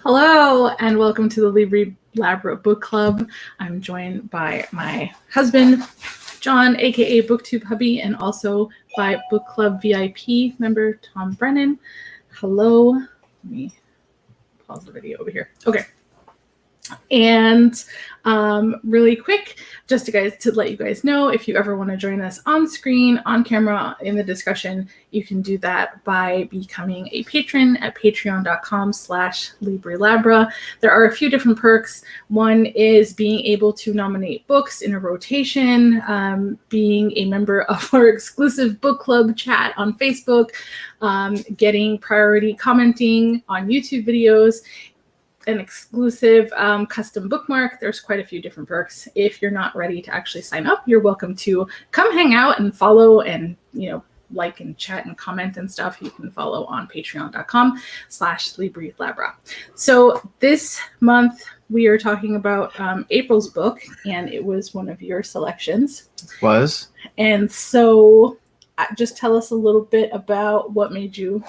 Hello, and welcome to the Libri Labra book club. I'm joined by my husband, John, aka BookTube Hubby, and also by book club VIP member Tom Brennan. Hello. Let me pause the video over here. Okay. And really quick, just to let you guys know, if you ever want to join us on screen, on camera, in the discussion, you can do that by becoming a patron at patreon.com/Libri Labra. There are a few different perks. One is being able to nominate books in a rotation, being a member of our exclusive book club chat on Facebook, getting priority commenting on YouTube videos, an exclusive custom bookmark. There's quite a few different perks. If you're not ready to actually sign up, you're welcome to come hang out and follow and, like and chat and comment and stuff. You can follow on patreon.com/Libri Labra. So this month we are talking about April's book, and it was one of your selections. And so just tell us a little bit about what made you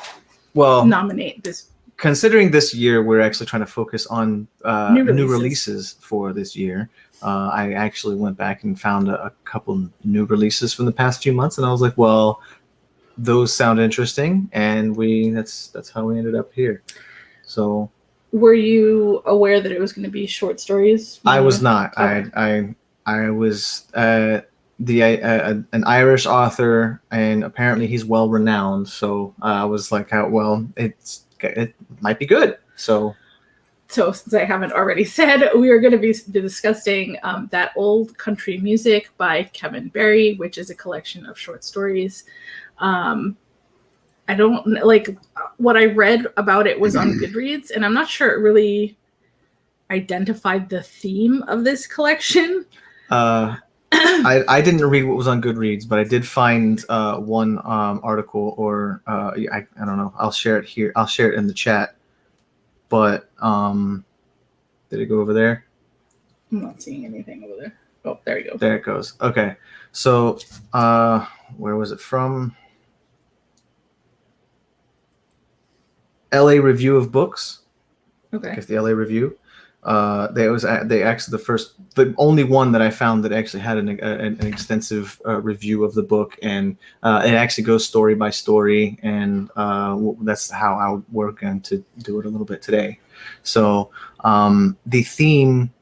nominate this. Considering this year, we're actually trying to focus on new releases for this year. I actually went back and found a couple new releases from the past few months, and I was like, well, those sound interesting, and that's how we ended up here. So, were you aware that it was going to be short stories? I was not. Okay. I was an Irish author, and apparently he's well renowned. So I was like, it might be good. So since I haven't already said, we are going to be discussing That Old Country Music by Kevin Barry, which is a collection of short stories. I don't like what I read about it was on Goodreads, and I'm not sure it really identified the theme of this collection. I didn't read what was on Goodreads, but I did find one article, or I don't know. I'll share it here. I'll share it in the chat. But did it go over there? I'm not seeing anything over there. Oh, there you go. There it goes. Okay. So where was it from? LA Review of Books. Okay. I guess the LA Review. They actually the only one that I found that actually had an extensive review of the book, and it actually goes story by story, and that's how we're going to do it a little bit today. So the theme,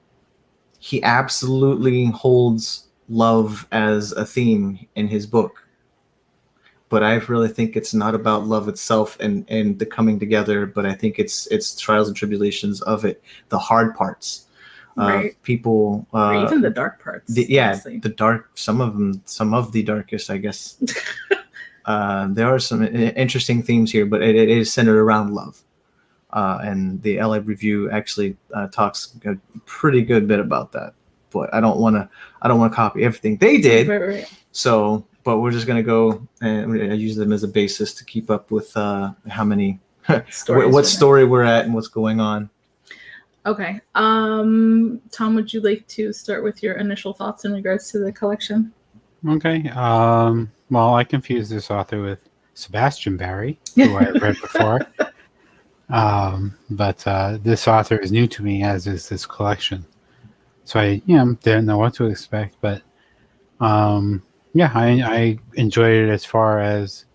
he absolutely holds love as a theme in his book. But I really think it's not about love itself and the coming together, but I think it's trials and tribulations of it, the hard parts, right. People, or even the dark parts. The dark, some of the darkest, I guess. There are some interesting themes here, but it is centered around love. And the LA Review actually talks a pretty good bit about that. But I don't want to copy everything they did. Right. So. But we're just going to go and use them as a basis to keep up with how many, what story we're at and what's going on. Okay. Tom, would you like to start with your initial thoughts in regards to the collection? Okay. Well, I confused this author with Sebastian Barry, who I read before. But this author is new to me, as is this collection. So I didn't know what to expect, but yeah, I enjoyed it as far as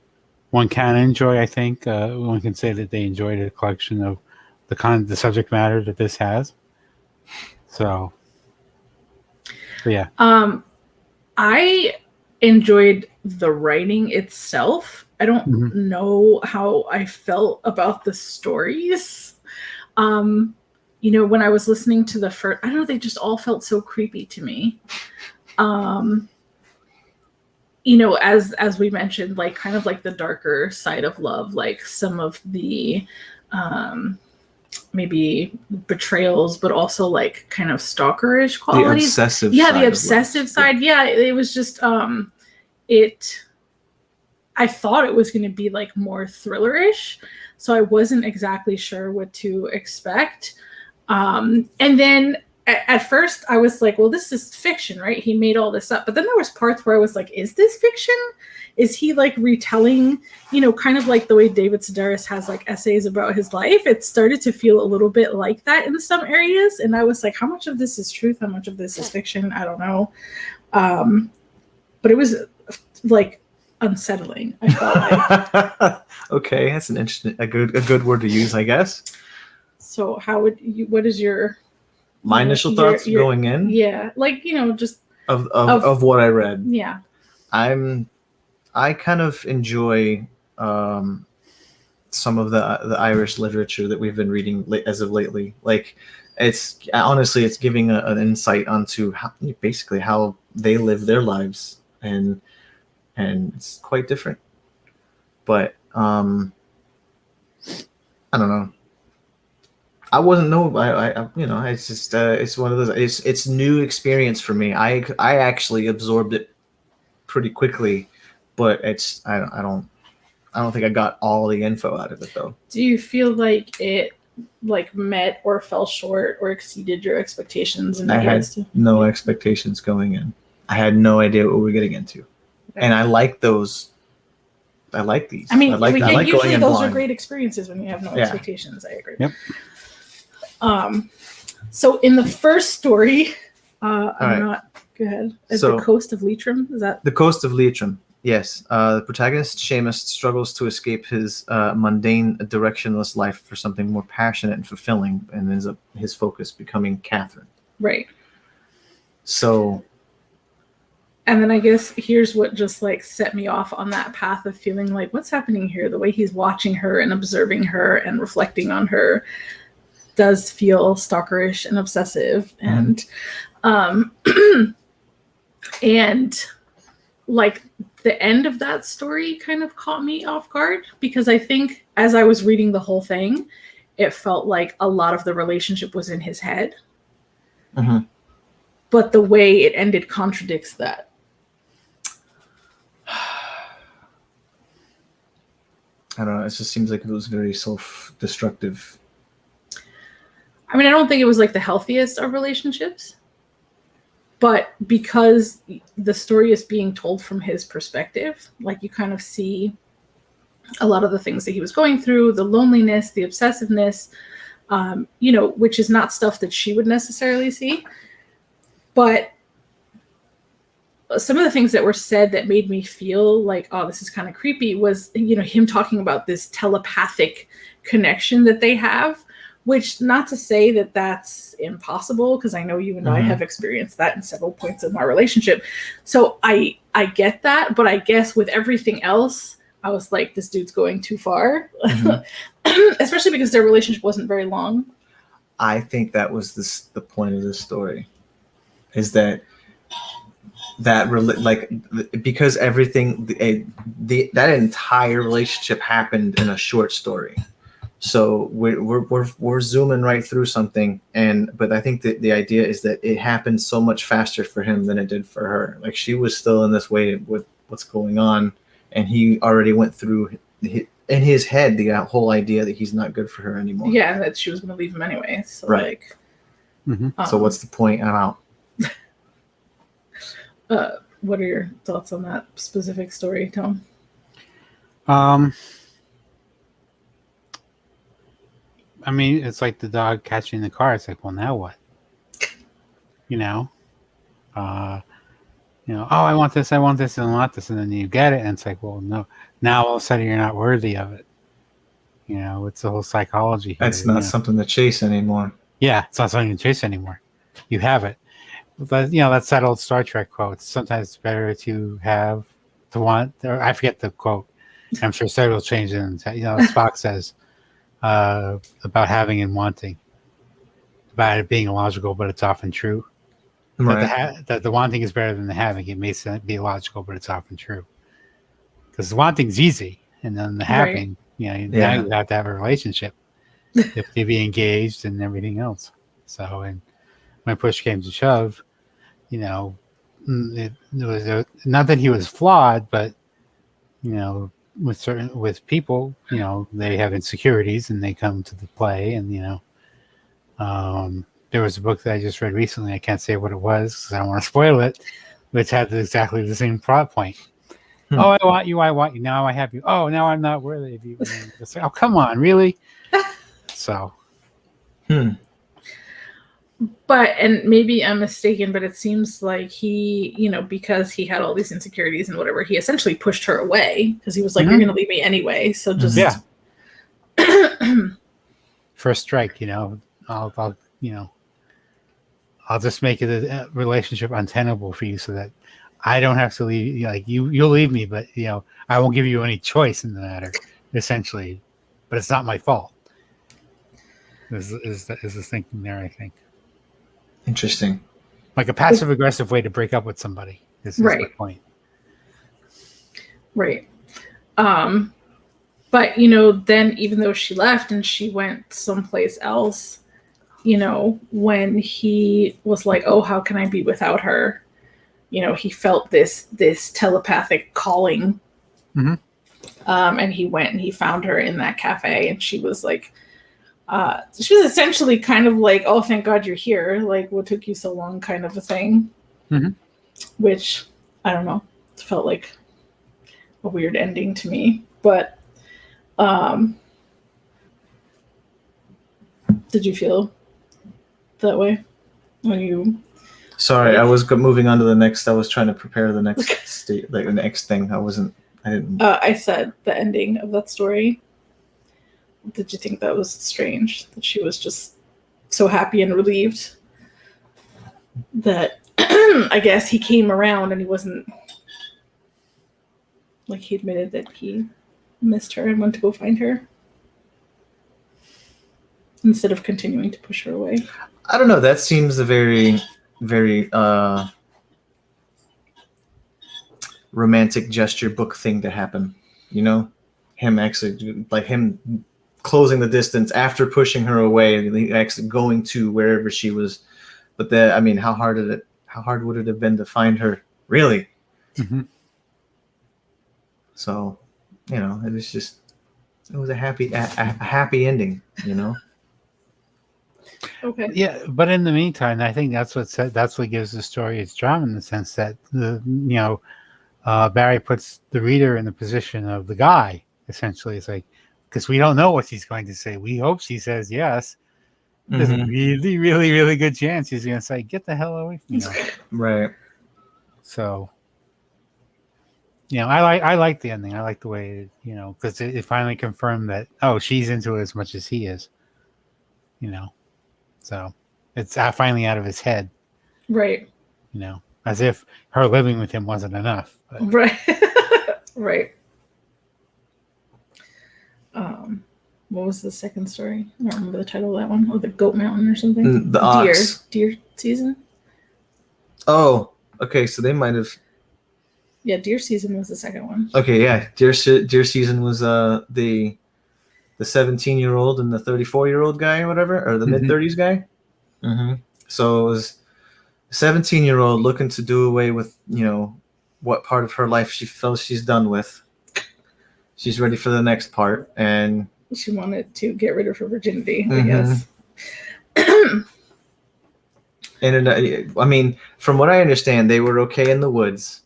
one can enjoy. I think one can say that they enjoyed a collection of the subject matter that this has. So yeah. I enjoyed the writing itself. I don't know how I felt about the stories. When I was listening to the first, I don't know, they just all felt so creepy to me. As we mentioned, like kind of like the darker side of love, like some of the maybe betrayals, but also like kind of stalkerish qualities. The obsessive side. The obsessive side. Yeah, it was just I thought it was going to be like more thrillerish, so I wasn't exactly sure what to expect. And then at first I was like, well, this is fiction, right? He made all this up. But then there was parts where I was like, is this fiction? Is he like retelling, kind of like the way David Sedaris has like essays about his life? It started to feel a little bit like that in some areas. And I was like, how much of this is truth? How much of this is fiction? I don't know. But it was like unsettling, I felt like. Okay, that's an interesting, a good word to use, I guess. So what is your... My initial thoughts going in? Yeah, like, just... Of what I read. Yeah. I kind of enjoy some of the Irish literature that we've been reading as of lately. Like, it's giving an insight onto basically how they live their lives, and it's quite different. But I don't know. I wasn't it's just it's one of those. It's new experience for me. I actually absorbed it pretty quickly, but I don't think I got all the info out of it though. Do you feel like it like met or fell short or exceeded your expectations? I had no expectations going in. I had no idea what we were getting into, okay. And I like those. I like these. I mean, I like usually going in those blind. are great experiences when you have no expectations. I agree. Yep. So in the first story, Go ahead. So, the Coast of Leitrim, is that? The Coast of Leitrim, yes. The protagonist, Seamus, struggles to escape his mundane, directionless life for something more passionate and fulfilling, and ends up his focus becoming Catherine. Right. So... And then I guess here's what just like set me off on that path of feeling like, what's happening here? The way he's watching her and observing her and reflecting on her does feel stalkerish and obsessive. Mm-hmm. And like the end of that story kind of caught me off guard, because I think as I was reading the whole thing, it felt like a lot of the relationship was in his head. Mm-hmm. But the way it ended contradicts that. I don't know. It just seems like it was very self-destructive. I mean, I don't think it was like the healthiest of relationships, but because the story is being told from his perspective, like you kind of see a lot of the things that he was going through, the loneliness, the obsessiveness, which is not stuff that she would necessarily see. But some of the things that were said that made me feel like, oh, this is kind of creepy was, him talking about this telepathic connection that they have, which not to say that that's impossible, because I know you and I have experienced that in several points of my relationship. So I get that, but I guess with everything else, I was like, this dude's going too far, especially because their relationship wasn't very long. I think that was the point of this story, is because everything that entire relationship happened in a short story. So we're zooming right through something, but I think that the idea is that it happened so much faster for him than it did for her. Like, she was still in this way with what's going on, and he already went through in his head the whole idea that he's not good for her anymore. Yeah, that she was going to leave him anyway. So right. So what's the point? I'm out. What are your thoughts on that specific story, Tom? I mean, it's like the dog catching the car. It's like, well, now what? Oh, I want this, and I want this, and then you get it, and it's like, well, no. Now all of a sudden you're not worthy of it. It's the whole psychology here. It's not something to chase anymore. Yeah, it's not something to chase anymore. You have it. But that's that old Star Trek quote. Sometimes it's better to have to want. Or I forget the quote. I'm sure several changes. Spock says about having and wanting, about it being illogical, but it's often true. Right. That the wanting is better than the having. It may be illogical, but it's often true. Because the wanting's easy, and then the having, now you have to have a relationship. You have to be engaged and everything else. So, and when push came to shove, it was not that he was flawed, but with people, they have insecurities and they come to the play, and there was a book that I just read recently. I can't say what it was because I don't want to spoil it, which had exactly the same plot point. Oh, I want you. Now I have you. Oh, now I'm not worthy of you. It's like, oh, come on, really? So. But, and maybe I'm mistaken, but it seems like he, because he had all these insecurities and whatever, he essentially pushed her away because he was like, you're going to leave me anyway. So just. Yeah. First strike, I'll just make it a relationship untenable for you so that I don't have to leave. You'll leave me, but I won't give you any choice in the matter, essentially. But it's not my fault. Is the thinking there? I think. Interesting. Like a passive aggressive way to break up with somebody. Is my point. Right. But then even though she left and she went someplace else, when he was like, "Oh, how can I be without her?" He felt this telepathic calling. Mm-hmm. And he went and he found her in that cafe, and she was like, she was essentially kind of like, "Oh, thank God you're here. Like, what took you so long?" kind of a thing. Mm-hmm. Which, I don't know, it felt like a weird ending to me. But did you feel that way when you? Sorry, I was moving on to the next. I was trying to prepare the next state, like the next thing. I didn't. I said the ending of that story. Did you think that was strange? That she was just so happy and relieved that I guess he came around and he wasn't like he admitted that he missed her and went to go find her instead of continuing to push her away. I don't know. That seems a very, very romantic gesture book thing to happen. Him actually him closing the distance after pushing her away and actually going to wherever she was. But how hard would it have been to find her? Really? Mm-hmm. So, it was a happy ending, Okay. Yeah, but in the meantime, I think that's what gives the story its drama in the sense that Barry puts the reader in the position of the guy. Essentially, it's like, because we don't know what she's going to say. We hope she says yes. There's a really, really, really good chance she's going to say, "Get the hell away from me." Right. So, I like the ending. I like the way because it finally confirmed that she's into it as much as he is. So it's finally out of his head. Right. As if her living with him wasn't enough. But. Right. Right. What was the second story? I don't remember the title of that one. Oh, the Goat Mountain or something. The Ox. Deer Season. Oh, okay. So they might have. Yeah, Deer Season was the second one. Okay, yeah. Deer Season was the 17-year-old and the 34-year-old guy or whatever, or the mid-30s guy. Mm-hmm. So it was a 17-year-old looking to do away with, what part of her life she feels she's done with. She's ready for the next part, and she wanted to get rid of her virginity, I guess. And from what I understand, they were okay in the woods.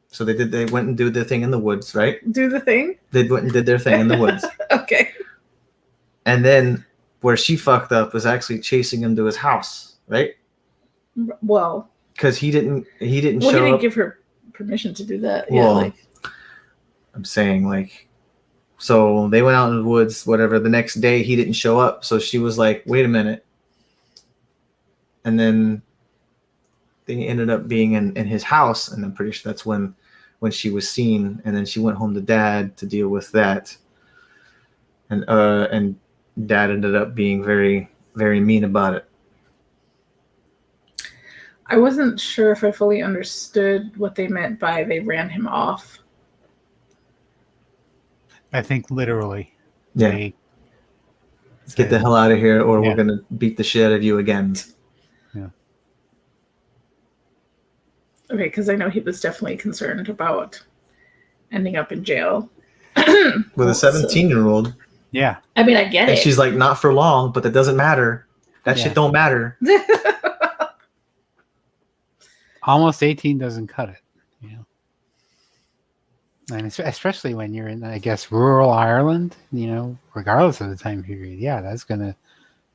So they went and did their thing in the woods, right? Do the thing? They went and did their thing in the woods. Okay. And then where she fucked up was actually chasing him to his house, right? Well, because he didn't show up. He didn't give her permission to do that. Well, yeah, I'm saying so they went out in the woods, whatever. The next day he didn't show up, so she was like, "Wait a minute," and then they ended up being in his house, and I'm pretty sure that's when she was seen, and then she went home to Dad to deal with that, and Dad ended up being very, very mean about it. I wasn't sure if I fully understood what they meant by they ran him off. I think literally. Yeah. Get the hell out of here, or we're going to beat the shit out of you again. Yeah. Okay, because I know he was definitely concerned about ending up in jail. With a 17-year-old. Yeah. I mean, I get it. And she's like, not for long, but that doesn't matter. That shit don't matter. Almost 18 doesn't cut it, you know. And especially when you're in, I guess, rural Ireland, you know, regardless of the time period. Yeah, that's going to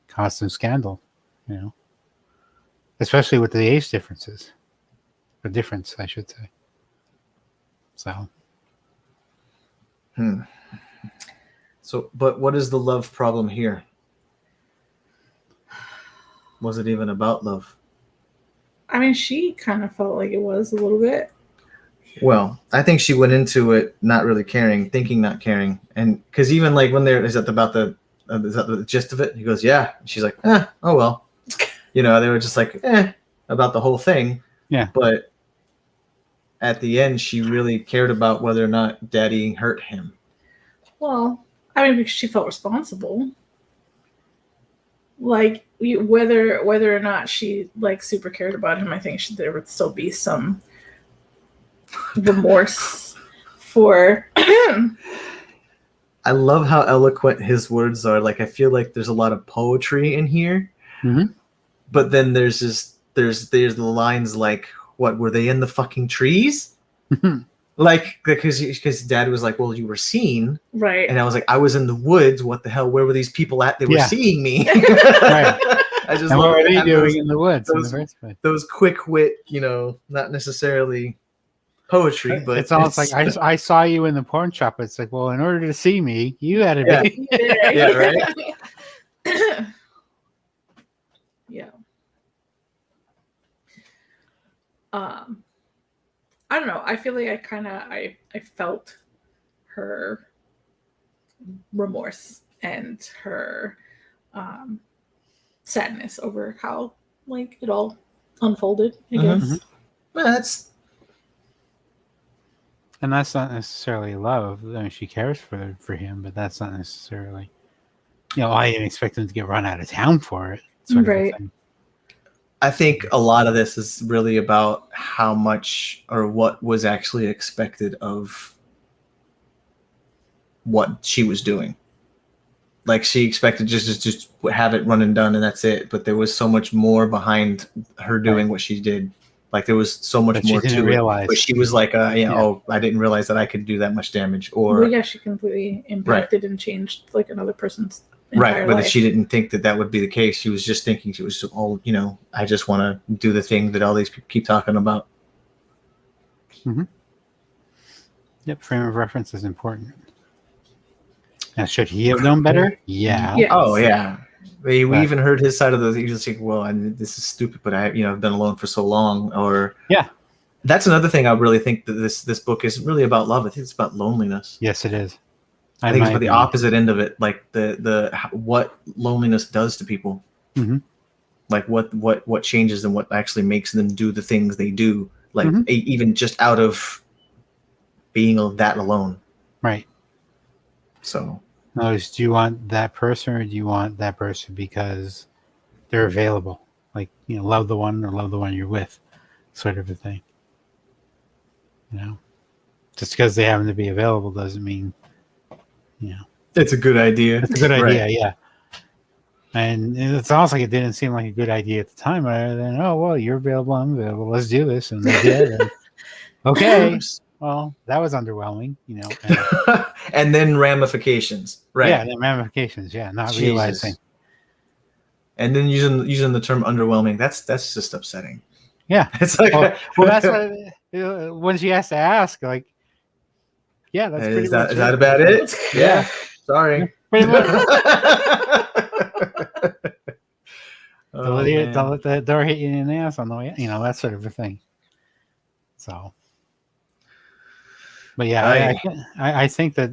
cause some scandal, you know. Especially with the age differences. The difference, I should say. So. So, but what is the love problem here? Was it even about love? I mean, she kind of felt like it was a little bit. Well, I think she went into it not really caring, thinking not caring, and because even like when is that the gist of it? He goes, yeah. She's like, oh well, you know. They were just like, about the whole thing. Yeah. But at the end, she really cared about whether or not Daddy hurt him. Well, I mean, because she felt responsible. Like whether or not she like super cared about him, I think there would still be some remorse for him. I love how eloquent his words are. Like, I feel like there's a lot of poetry in here, but then there's the lines like, "What were they in the fucking trees?" Like, because Dad was like, "Well, you were seen," right? And I was like, "I was in the woods. What the hell? Where were these people at? They were seeing me." Right. I just and what were they doing those, in the woods those, in the first place? Those quick wit, you know, not necessarily poetry, but it's almost like I saw you in the porn shop. It's like, well, in order to see me, you had to be. Yeah, right. Yeah. I don't know. I feel like I felt her remorse and her sadness over how like it all unfolded, I guess. Well, that's not necessarily love. I mean, she cares for him, but that's not necessarily, you know, I didn't expect him to get run out of town for it. Sort of a thing. I think a lot of this is really about how much or what was actually expected of what she was doing. Like, she expected just have it run and done and that's it. But there was so much more behind her doing what she did. Like, there was so much more to it. But she was like, oh, I didn't realize that I could do that much damage. Or well, yeah, she completely impacted and changed like another person's right, but life. she didn't think that would be the case. She was just thinking she was all, you know, I just want to do the thing that all these people keep talking about. Yep, frame of reference is important. Now, should he have known better? Yeah. Yes. Oh, yeah. We even heard his side of the. He was like, "Well, this is stupid, but I've been alone for so long." Or that's another thing. I really think that this book is really about love. I think it's about loneliness. Yes, it is. I think it's about the opposite end of it, like the what loneliness does to people. Like what changes and what actually makes them do the things they do. Like even just out of being that alone. Right. So. Notice, do you want that person or do you want that person because they're available? Like, you know, love the one or love the one you're with, sort of a thing. You know, just because they happen to be available doesn't mean, you know. It's a good idea. It's a good idea, yeah. And it's almost like it didn't seem like a good idea at the time, rather than, oh, well, you're available, I'm available, let's do this. And they did. And, okay. Well, that was underwhelming, you know. And then ramifications, right? Yeah, then ramifications. Yeah, not realizing. And then using the term underwhelming, that's just upsetting. Yeah, it's like well that's what when she has to ask, like, yeah, that's pretty much is that about it? Yeah, sorry. Pretty much. Don't let the door hit you in the ass on the way, you know, that sort of a thing. So. But yeah, I think that,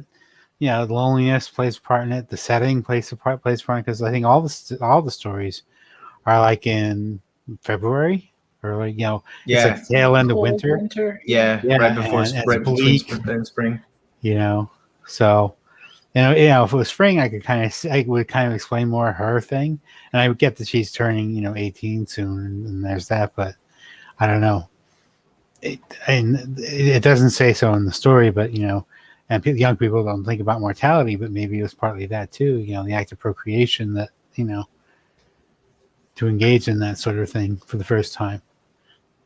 you know, the loneliness plays a part in it. The setting plays a part because I think all the stories are like in February or like, you know, it's like the tail end of winter. Yeah, right before spring. You know, so you know, if it was spring, I would kind of explain more her thing, and I would get that she's turning, you know, 18 soon, and there's that, but I don't know. It doesn't say so in the story, but you know, and young people don't think about mortality, but maybe it was partly that too. You know, the act of procreation that, you know, to engage in that sort of thing for the first time.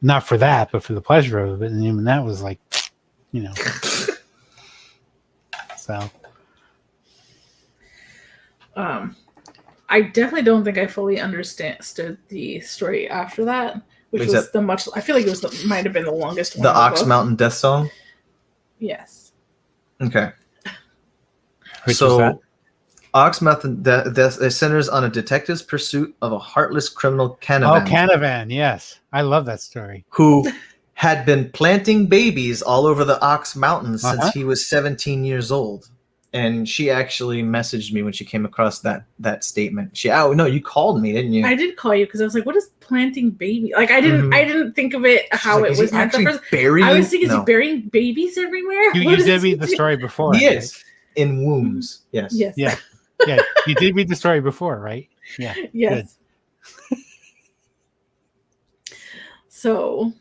Not for that, but for the pleasure of it. And even that was like, you know. So. I definitely don't think I fully understood the story after that, which was I feel like it was might have been the longest one. The Ox Mountain Death Song? Yes. Okay. Which was that? Ox Mountain Death centers on a detective's pursuit of a heartless criminal Canavan. Oh, Canavan, yes. I love that story. Who had been planting babies all over the Ox Mountains since he was 17 years old. And she actually messaged me when she came across that statement. No, you called me, didn't you? I did call you because I was like, "What is planting baby?" Like, I didn't think of it how it was meant. I was thinking, is he burying babies everywhere? You did read the story before. He is in wombs. Yes. Yes. Yeah. Yeah. You did read the story before, right? Yeah. Yes. Good. So,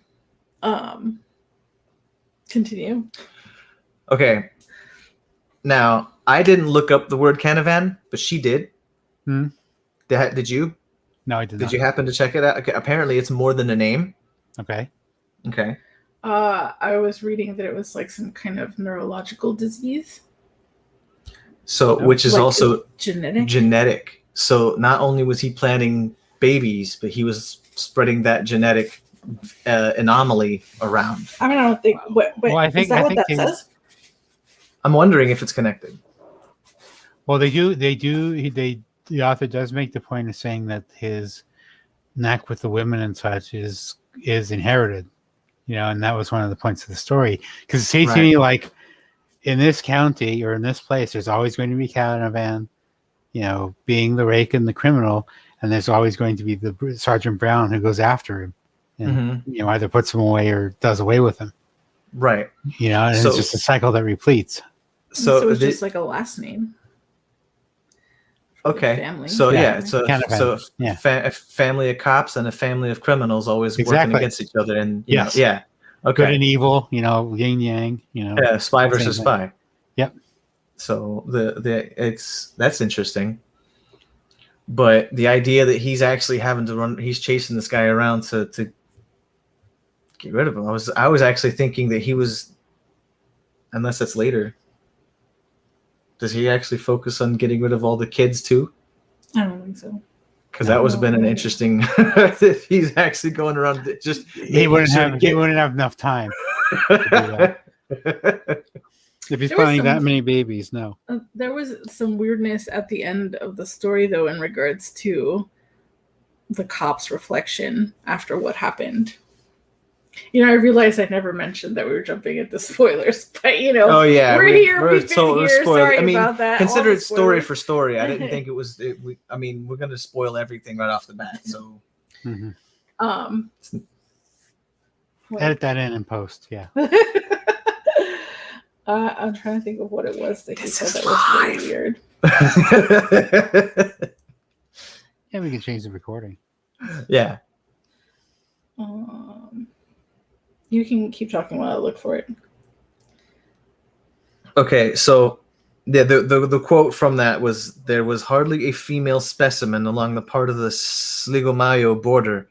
continue. Okay. Now, I didn't look up the word Canavan, but she did. Did you? No, I did not. Did you happen to check it out? Okay, apparently it's more than a name. Okay. I was reading that it was like some kind of neurological disease. So, which is like also genetic. So not only was he planting babies, but he was spreading that genetic anomaly around. I mean, I don't think. Well, I think, is that what that says? I'm wondering if it's connected. Well, the author does make the point of saying that his knack with the women and such is inherited, you know, and that was one of the points of the story. Because it seems to me like in this county or in this place, there's always going to be Canavan, you know, being the rake and the criminal, and there's always going to be the Sergeant Brown who goes after him and you know, either puts him away or does away with him. Right. You know, and it's just a cycle that repletes. So it's just like a last name. Okay. Family. So yeah, a family of cops and a family of criminals always working against each other, and you know, okay. Good and evil, you know, yin yang, you know. Yeah, spy versus spy. Yep. So that's interesting. But the idea that he's actually having to run, he's chasing this guy around to get rid of him. I was actually thinking that he was, unless that's later. Does he actually focus on getting rid of all the kids too? I don't think so. Because that was been an interesting. He's actually going around just. He wouldn't have enough time to do that. If he's planning that many babies, no. There was some weirdness at the end of the story, though, in regards to the cop's reflection after what happened. You know, I realized I never mentioned that we were jumping into spoilers, but you know, we've been here. Sorry about that. Consider it story for story. I didn't think it was. We're going to spoil everything right off the bat. So, edit that in post. Yeah. I'm trying to think of what it was that he said that was really weird. Yeah, we can change the recording. Yeah. You can keep talking while I look for it. Okay, so the quote from that was, "There was hardly a female specimen along the part of the Sligo-Mayo border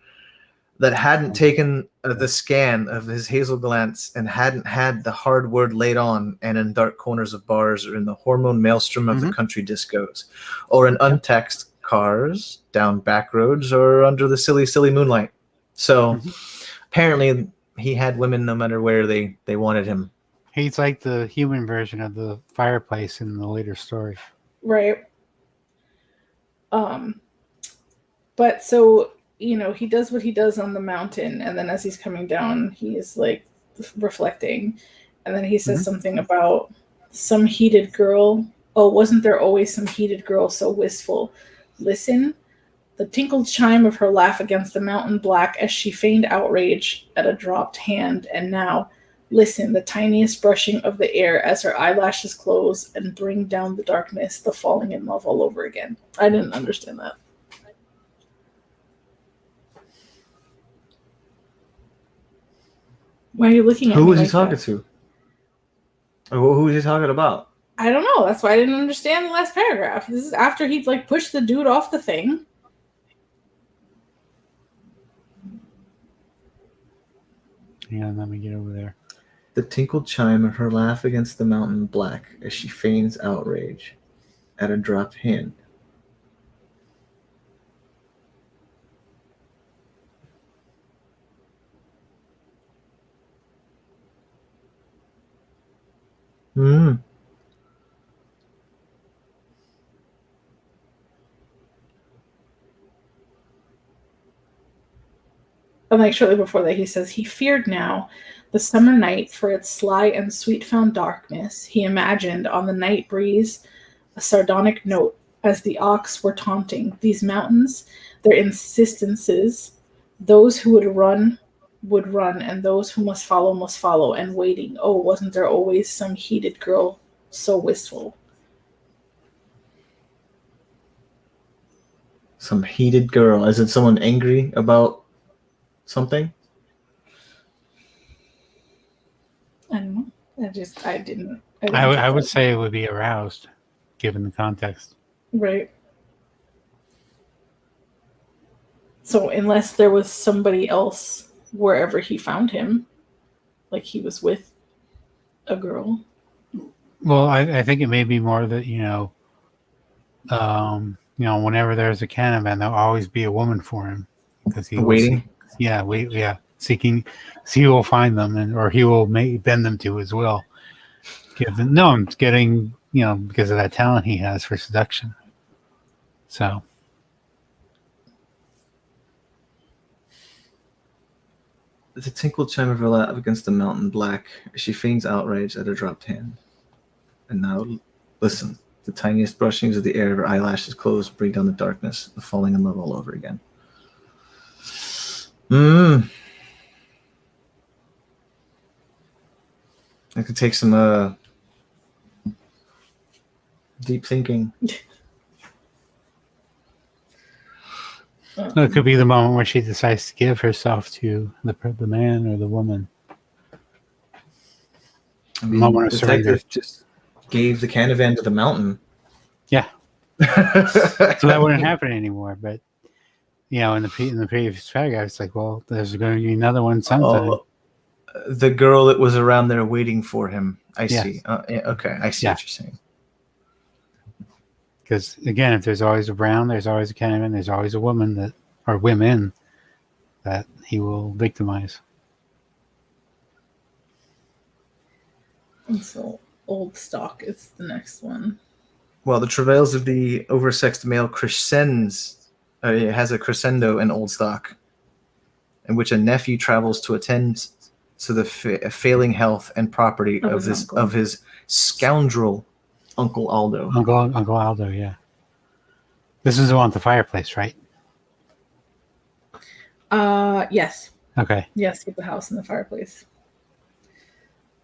that hadn't taken the scan of his hazel glance and hadn't had the hard word laid on and in dark corners of bars or in the hormone maelstrom of the country discos or in untaxed cars down back roads or under the silly, silly moonlight." So apparently he had women no matter where they wanted him. He's like the human version of the fireplace in the later story. Right. But so, you know, he does what he does on the mountain, and then as he's coming down, he's like reflecting, and then he says something about some heated girl. Oh, wasn't there always some heated girl so wistful? Listen, the tinkled chime of her laugh against the mountain black as she feigned outrage at a dropped hand, and now, listen, the tiniest brushing of the air as her eyelashes close and bring down the darkness, the falling in love all over again. I didn't understand that. Why are you looking at me? Who was he talking to? Who was he talking about? I don't know. That's why I didn't understand the last paragraph. This is after he'd like pushed the dude off the thing. Hang on, let me get over there. The tinkled chime of her laugh against the mountain black as she feigns outrage at a dropped hand. Hmm. And like shortly before that, he says he feared now the summer night for its sly and sweet found darkness. He imagined on the night breeze a sardonic note as the ox were taunting these mountains, their insistences. Those who would run, and those who must follow, and waiting. Oh, wasn't there always some heated girl so wistful? Some heated girl. Is it someone angry about something? I don't know. I didn't I would say it would be aroused, given the context. Right. So unless there was somebody else wherever he found him, like he was with a girl. Well, I think it may be more that, whenever there's a caravan, there'll always be a woman for him. Because he Waiting? seeking. So he will find them, or he will bend them to his will. I'm getting, because of that talent he has for seduction. So. The tinkled chime of her laugh against the mountain black as she feigns outrage at a dropped hand. And now, listen. The tiniest brushings of the air of her eyelashes closed bring down the darkness, the falling in love all over again. I could take some deep thinking. It could be the moment where she decides to give herself to the man or the woman. I mean, Moment the of surrender. detective just gave the caravan to the mountain. Yeah. So that wouldn't happen anymore. But in the previous paragraph, it's like, well, there's going to be another one sometime. Oh, the girl that was around there waiting for him. I Yes. see. Okay, I see what you're saying. Because again, if there's always a brown, there's always a caravan, there's always a woman or women that he will victimize. And so old stock is the next one. Well, the travails of the oversexed male crescends. It has a crescendo in Old Stock, in which a nephew travels to attend to the failing health and property of his scoundrel Uncle Aldo. Uncle Aldo, yeah. This is the one with the fireplace, right? Yes. Okay. Yes, with the house and the fireplace.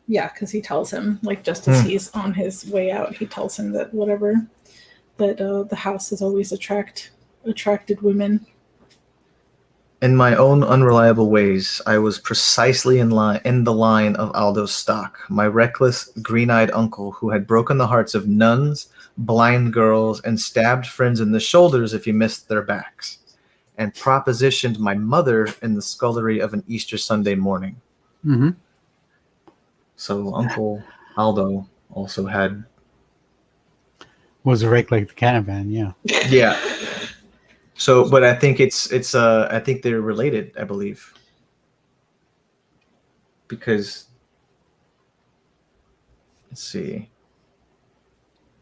Yeah, because he tells him, just as he's on his way out, he tells him that the house has always attracted women. In my own unreliable ways, I was precisely in the line of Aldo's stock, my reckless, green-eyed uncle who had broken the hearts of nuns, blind girls, and stabbed friends in the shoulders if he missed their backs, and propositioned my mother in the scullery of an Easter Sunday morning. Mm-hmm. So Uncle Aldo also was a rake like the caravan, yeah. Yeah. So, but I think I think they're related, I believe. Because, let's see.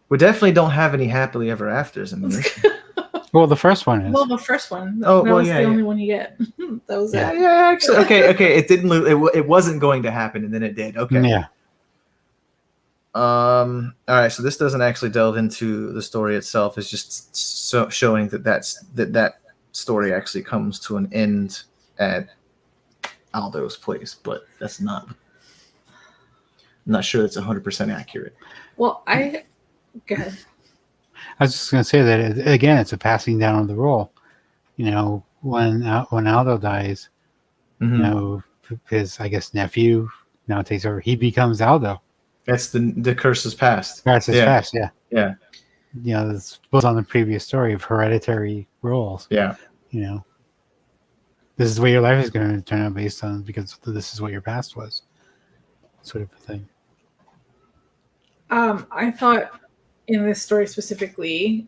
We definitely don't have any happily ever afters in this. Well, the first one is. Well, the first one. Oh, that well, was yeah, the yeah. only one you get. That was it. Yeah, actually, okay. It didn't. It wasn't going to happen, and then it did. Okay. Yeah. All right. So this doesn't actually delve into the story itself. It's just showing that story actually comes to an end at Aldo's place, but that's not. I'm not sure that's 100% accurate. Well, go ahead. I was just going to say that again, it's a passing down of the role. When Aldo dies, his nephew now takes over. He becomes Aldo. That's the curse is passed. Curse is passed. Yeah. Yeah. This was on the previous story of hereditary roles. Yeah. this is the way your life is going to turn out based on because this is what your past was, sort of a thing. I thought in this story specifically,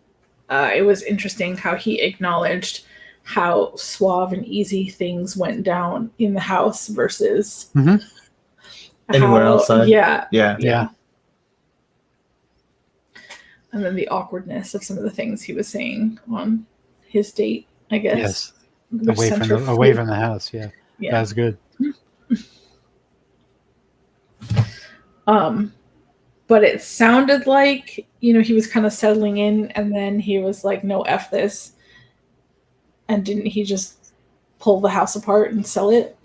it was interesting how he acknowledged how suave and easy things went down in the house versus Anywhere outside. Yeah. And then the awkwardness of some of the things he was saying on his date, I guess. Yes. Which Away sent from her away flew- from the house. Yeah. Yeah. That was good. But it sounded like, you know, he was kind of settling in, and then he was like, no, F this. And didn't he just pull the house apart and sell it?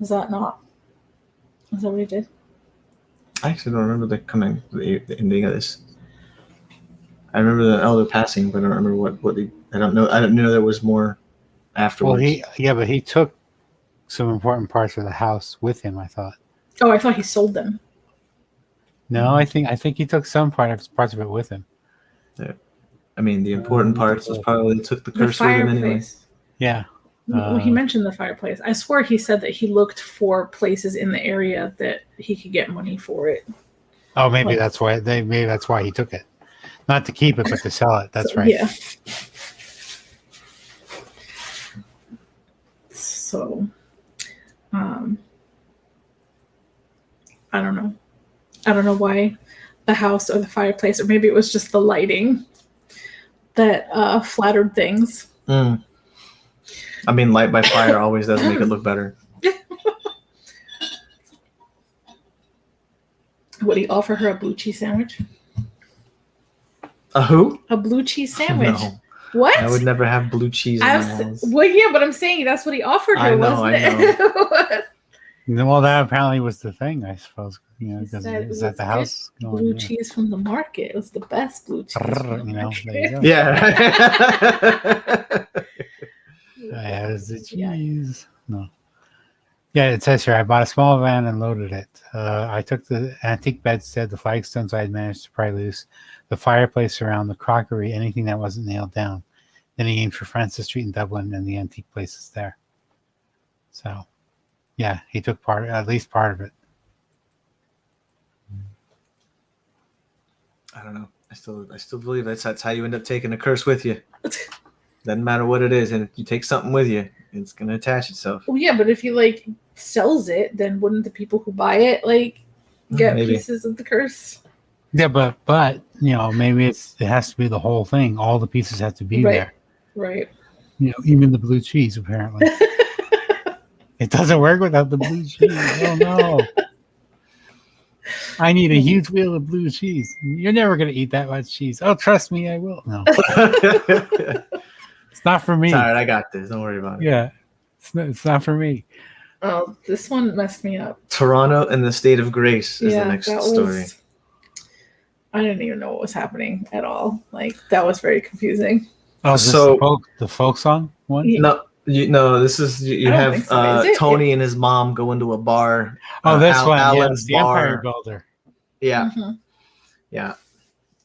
Is that what he did? I actually don't remember the ending of this. I remember the elder passing, but I don't remember what he. I don't know. I didn't know there was more afterwards. Well, but he took some important parts of the house with him. I thought. Oh, I thought he sold them. No, I think he took some parts of it with him. Yeah. I mean, the important parts was probably he took the curse with him anyway. Yeah. Well, he mentioned the fireplace. I swore he said that he looked for places in the area that he could get money for it. Oh, maybe that's why he took it, not to keep it, but to sell it. That's right. Yeah. So, I don't know. I don't know why the house or the fireplace, or maybe it was just the lighting that flattered things. Mm. I mean, light by fire always does make it look better. Would he offer her a blue cheese sandwich? A who? A blue cheese sandwich. No. What? I would never have blue cheese in my house. Well, yeah, but I'm saying that's what he offered her, wasn't it? Well, that apparently was the thing, I suppose. You know, because is that the house? Blue cheese from the market. It was the best blue cheese. You know, there you go. Yeah. There's the cheese. No. Yeah, it says here, I bought a small van and loaded it. I took the antique bedstead, the flagstones I had managed to pry loose, the fireplace around, the crockery, anything that wasn't nailed down. Then he aimed for Francis Street in Dublin and the antique places there. So, yeah, he took at least part of it. I don't know. I still believe that's how you end up taking a curse with you. Doesn't matter what it is, and if you take something with you, it's gonna attach itself. Well, yeah, but if he sells it, then wouldn't the people who buy it get pieces of the curse? Yeah, but you know, maybe it has to be the whole thing. All the pieces have to be there. Right. You know, even the blue cheese apparently. It doesn't work without the blue cheese. Oh no. I need a huge wheel of blue cheese. You're never going to eat that much cheese. Oh, trust me, I will. No. It's not for me. It's all right, I got this. Don't worry about it. Yeah. It's not for me. Oh, this one messed me up. Toronto and the State of Grace is the next story. I didn't even know what was happening at all. That was very confusing. Oh, so the folk song one? No, this is you have Tony and his mom go into a bar. Oh, this one, Alan's the bar. Empire Builder. Yeah, Mm-hmm. yeah,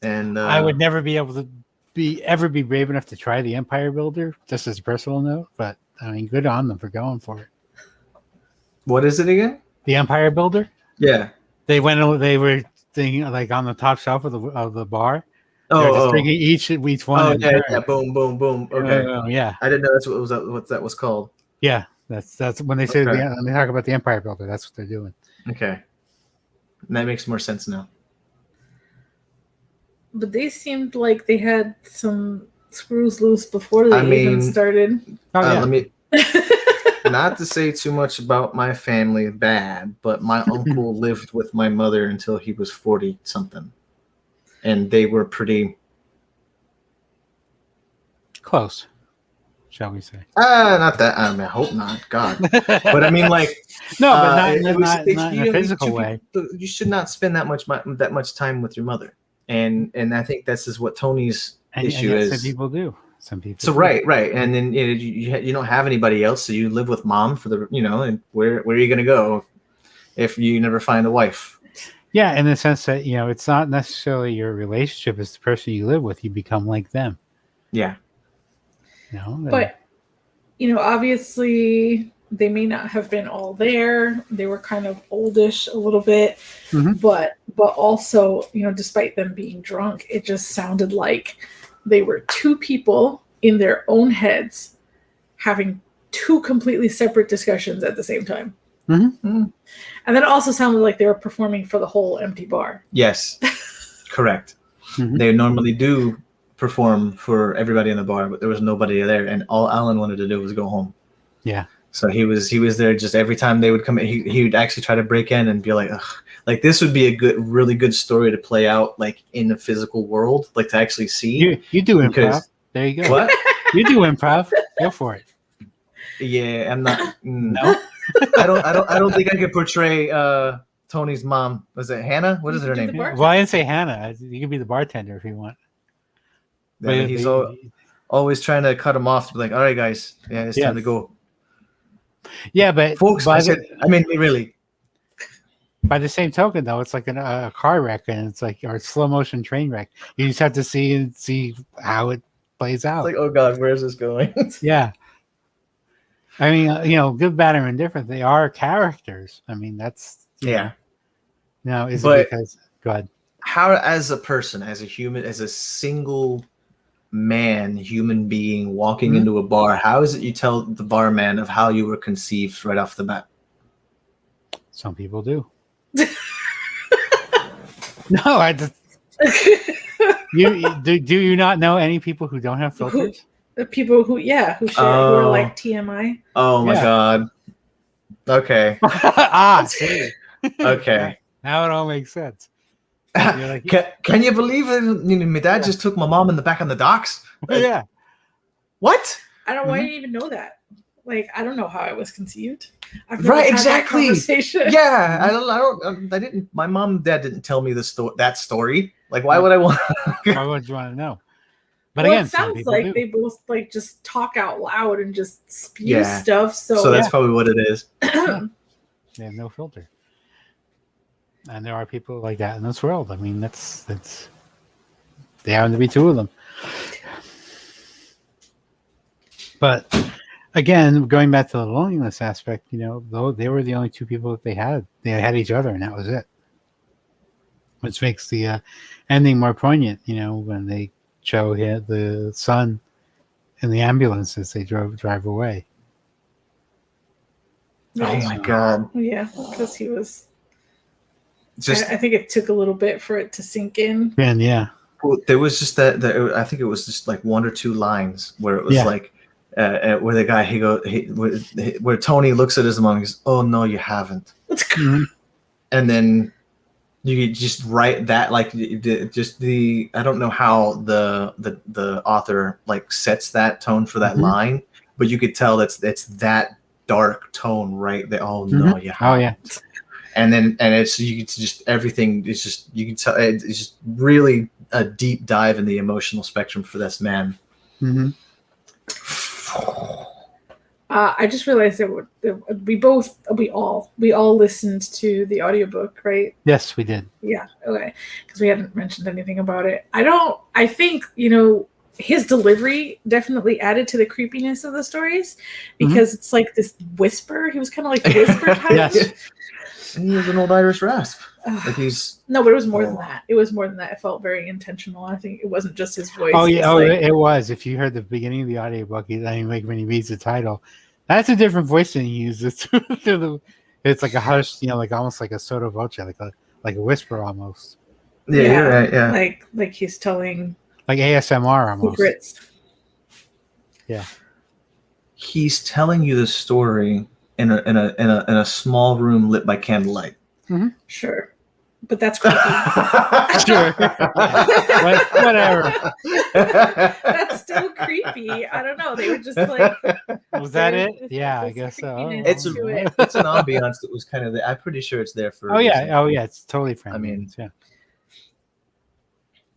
and I would never be able to ever be brave enough to try the Empire Builder, just as a personal note. But I mean, good on them for going for it. What is it again? The Empire Builder. Yeah, they were thinking on the top shelf of the bar. Thinking each one. Oh yeah, boom, boom, boom. Okay, yeah. I didn't know that's what that was called. Yeah, that's when they say when they talk about the Empire Builder. That's what they're doing. Okay, that makes more sense now. But they seemed like they had some screws loose before they even started. Let me not to say too much about my family bad, but my uncle lived with my mother until he was 40 something. And they were pretty close, shall we say? Not that. I mean, I hope not. God, but I mean, no, but not in a physical way. You should not spend that much time with your mother, and I think this is what Tony's issue is. Some people do. Some people. So right, and then you don't have anybody else, so you live with mom for the and where are you gonna go if you never find a wife? Yeah, in the sense that, it's not necessarily your relationship, it's the person you live with. You become like them. Yeah. But obviously they may not have been all there. They were kind of oldish a little bit, Mhm. but also, despite them being drunk, it just sounded like they were two people in their own heads having two completely separate discussions at the same time. Mhm. And then it also sounded like they were performing for the whole empty bar. Yes, correct. Mhm. They normally do perform for everybody in the bar, but there was nobody there, and all Alan wanted to do was go home. Yeah. So he was there just every time they would come in, he would actually try to break in and be like, ugh. Like this would be a really good story to play out like in the physical world, like to actually see. You do improv. Because- There you go. What? You do improv. Go for it. Yeah, I'm not. No. I don't think I could portray Tony's mom. Was it Hannah? What is her You name? did the bar- Well, I didn't say Hannah. You can be the bartender if you want. Yeah, But he's always trying to cut him off to be like, all right, guys, yeah, it's time to go. Yeah, but Folks, I mean, really. by the same token, though, it's like a car wreck, and it's like or a slow motion train wreck. You just have to see how it plays out. It's like, oh God, where's this going? Yeah. I mean, good, bad, or indifferent, they are characters. I mean, that's Yeah. No, is But- it because go ahead. How, as a person, as a human, as a single human being walking Mhm. into a bar, how is it you tell the barman of how you were conceived right off the bat? Some people do. No, I just do you not know any people who don't have filters? The people who share, who are like TMI. Oh my Yeah. God. Okay. See. Okay. Now it all makes sense. You're like, Can you believe it? My dad just took my mom in the back on the docks. yeah. What? I don't know why I didn't even know that. Like, I don't know how I was conceived. I've never Right, had that exactly. conversation. Yeah, I didn't. My mom and dad didn't tell me that story. Like, why would I want? Why would you want to know? But Well, again, it some sounds people like do. they both like just talk out loud and just spew Yeah. stuff. So that's probably what it is. They have no filter. And there are people like that in this world. I mean, that's they happen to be two of them. But again, going back to the loneliness aspect, though they were the only two people that they had each other, and that was it. Which makes the ending more poignant, when they show the son in the ambulance as they drive away. Oh my God. Yeah, because he was. Just I think it took a little bit for it to sink in. And yeah, there was just that I think it was just like one or two lines where it was Yeah. like where the guy where Tony looks at his mom and goes, "Oh no, you haven't," and then you just write that like I don't know how the author like sets that tone for that Mhm. line, but you could tell it's that dark tone right there. Oh no, you haven't. Oh yeah. And it's just everything. It's just you can tell it's just really a deep dive in the emotional spectrum for this man. Mm-hmm. I just realized that we all listened to the audiobook, right? Yes, we did. Yeah, okay. Because we hadn't mentioned anything about it. I think, his delivery definitely added to the creepiness of the stories because it's like this whisper. He was kind of like a whisper type. Yes. And he has an old Irish rasp. Like he's No, but it was more than that. It was more than that. It felt very intentional. I think it wasn't just his voice. Oh It yeah, was like- it was. If you heard the beginning of the audiobook, like when he reads the title, that's a different voice than he uses. It's like a hush, like almost like a sotto voce, like a whisper almost, yeah, you're right. Yeah, like he's telling like ASMR almost. secrets. Yeah, he's telling you the story in a small room lit by candlelight. Sure, but that's creepy. sure. Whatever. That's still creepy. I don't know. They were just like. Was that There's it? Yeah, I this guess so. creepiness It's to it. it's an ambiance that was kind of I'm pretty sure it's there for. Oh a yeah. reason. Oh yeah. It's totally friendly. I mean, yeah.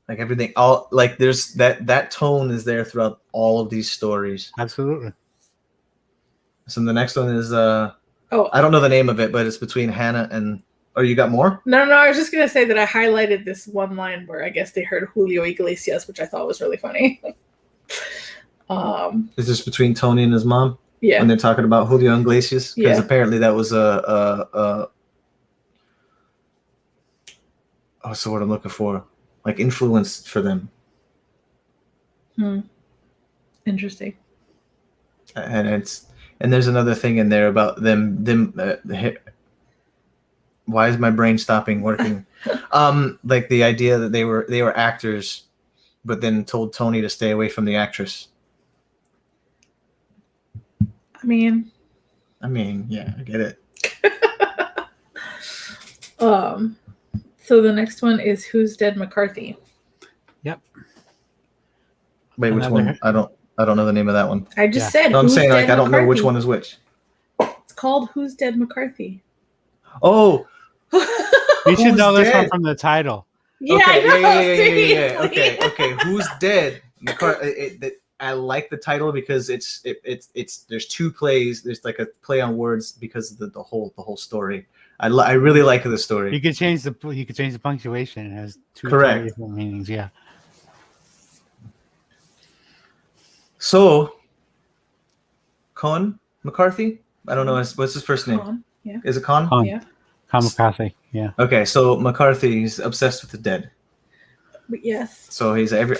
Like everything, all like there's that tone is there throughout all of these stories. Absolutely. So the next one is Oh, I don't know the name of it, but it's between Hannah and. Oh, you got more? no! I was just gonna say that I highlighted this one line where I guess they heard Julio Iglesias, which I thought was really funny. Is this between Tony and his mom? Yeah. when they're talking about Julio Iglesias, because Yeah. apparently that was what's the word I'm looking for? Like influence for them. Interesting. And there's another thing in there about them. Why is my brain stopping working? Like the idea that they were actors, but then told Tony to stay away from the actress. I mean, yeah, I get it. So the next one is Who's Dead McCarthy? Yep. Wait, which one? I don't know the name of that one. I just said. No, I'm Who's saying Dead like I don't know which McCarthy? one is which. It's called Who's Dead McCarthy. Oh, You should know this one dead? from the title. Yeah, okay, I know, yeah. seriously. Okay. Who's dead? I like the title because it's there's two plays. There's like a play on words because of the whole story. I really like the story. You could change the punctuation. It has two Correct. different meanings. Yeah. So, Con McCarthy. I don't know what's his first name. Con, yeah. Is it Con? Con. Yeah. Kamikaze. Yeah. Okay, so McCarthy's obsessed with the dead. But yes. So he's every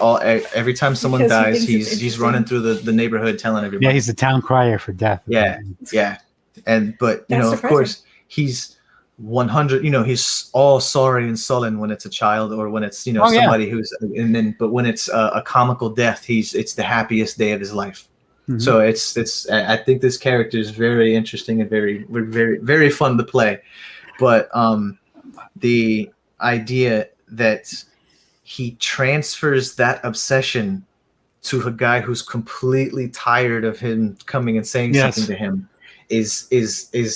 time someone Because he dies, thinks it's he's running through the neighborhood telling everybody. Yeah, he's the town crier for death. Yeah. But That's of depressing. course, he's 100. He's all sorry and sullen when it's a child or when it's somebody who's but when it's a comical death, it's the happiest day of his life. Mhm. So it's I think this character is very interesting and very very fun to play. But the idea that he transfers that obsession to a guy who's completely tired of him coming and saying something to him is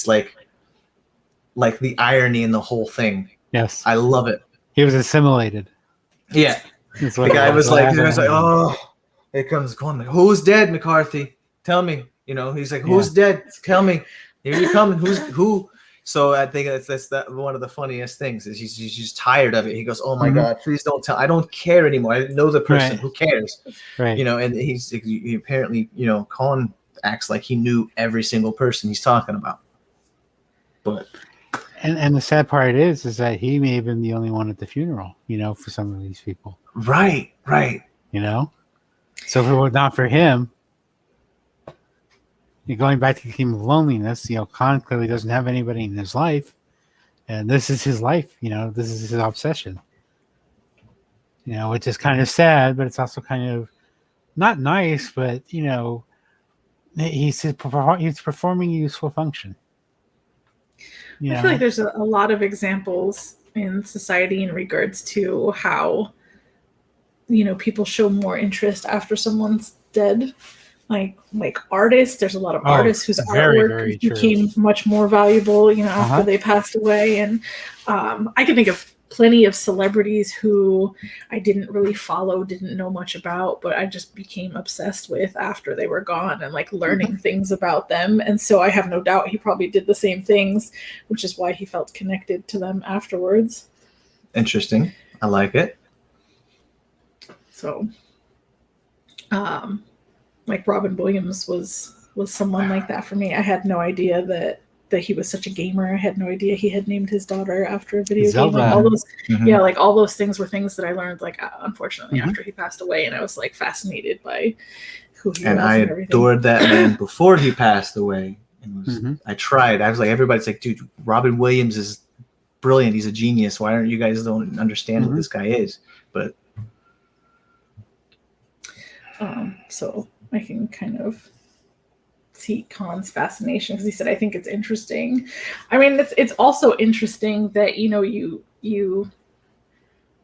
like the irony in the whole thing. Yes. I love it. He was assimilated. Yeah. That's The what guy it was like, What happened. oh, it comes going like, who's dead, McCarthy? Tell me. He's like, who's dead? Tell me. Here you come. Who? So I think that's one of the funniest things is he's just tired of it. He goes, oh my God, please don't tell. I don't care anymore. I know the person. Right. Who cares? Right. And he apparently, Colin acts like he knew every single person he's talking about. But And the sad part is that he may have been the only one at the funeral, for some of these people. Right. So if it were not for him, going back to the theme of loneliness, Khan clearly doesn't have anybody in his life, and this is his life. This is his obsession. Which is kind of sad, but it's also kind of not nice. But he's performing a useful function. I feel like there's a lot of examples in society in regards to how people show more interest after someone's dead. Like artists, there's a lot of artists whose artwork became much more valuable, after they passed away. And I can think of plenty of celebrities who I didn't really follow, didn't know much about, but I just became obsessed with after they were gone and learning things about them. And so I have no doubt he probably did the same things, which is why he felt connected to them afterwards. Interesting. I like it. So, Robin Williams was someone like that for me. I had no idea that he was such a gamer. I had no idea he had named his daughter after a video game. All those, all those things were things that I learned, unfortunately, after he passed away, and I was fascinated by who he was. And I adored that man before he passed away. And I tried. I was like, everybody's like, dude, Robin Williams is brilliant. He's a genius. Why aren't you guys don't understand what this guy is? But so I can kind of see Khan's fascination because he said, I think it's interesting. I mean, it's also interesting that,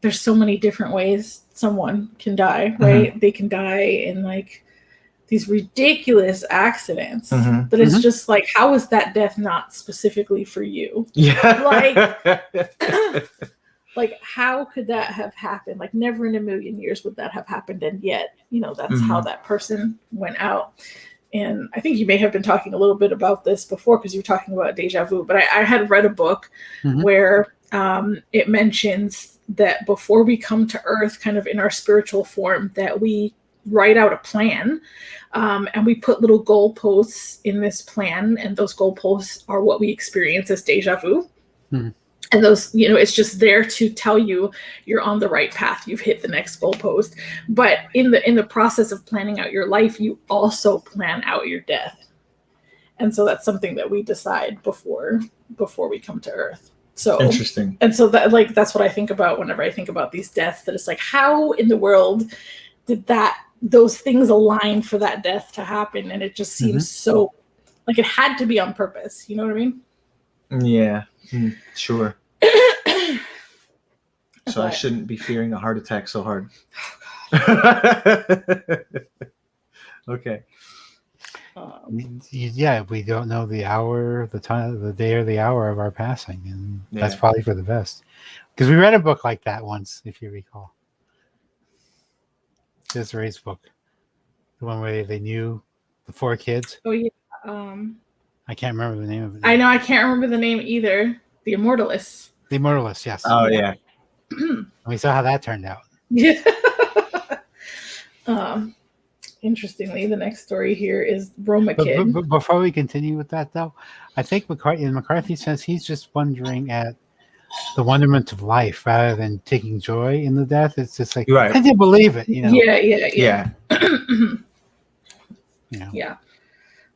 there's so many different ways someone can die, right? They can die in these ridiculous accidents that it's just how is that death not specifically for you? Yeah. How could that have happened? Never in a million years would that have happened. And yet, that's how that person went out. And I think you may have been talking a little bit about this before because you were talking about deja vu, but I had read a book where it mentions that before we come to Earth, kind of in our spiritual form, that we write out a plan, and we put little goalposts in this plan, and those goalposts are what we experience as deja vu. Hmm. And those, it's just there to tell you you're on the right path. You've hit the next goalpost. But in the process of planning out your life, you also plan out your death. And so that's something that we decide before we come to Earth. So Interesting. And so that's what I think about whenever I think about these deaths. That it's like, how in the world did those things align for that death to happen? And it just seems so like it had to be on purpose. You know what I mean? Yeah. Sure. So I shouldn't be fearing a heart attack so hard. Okay. Yeah, we don't know the hour, the time, the day, or the hour of our passing, and that's probably for the best. Because we read a book like that once, if you recall. Desirai's book, the one where they knew the 4 kids. Oh yeah. I can't remember the name of it. I know I can't remember the name either. The Immortalists. The Immortalists, yes. Oh yeah. We saw how that turned out. Yeah. Interestingly, the next story here is Roma Kid. But before we continue with that, though, I think McCarthy says he's just wondering at the wonderment of life rather than taking joy in the death. It's just like, right. I didn't believe it, you know? Yeah. Yeah.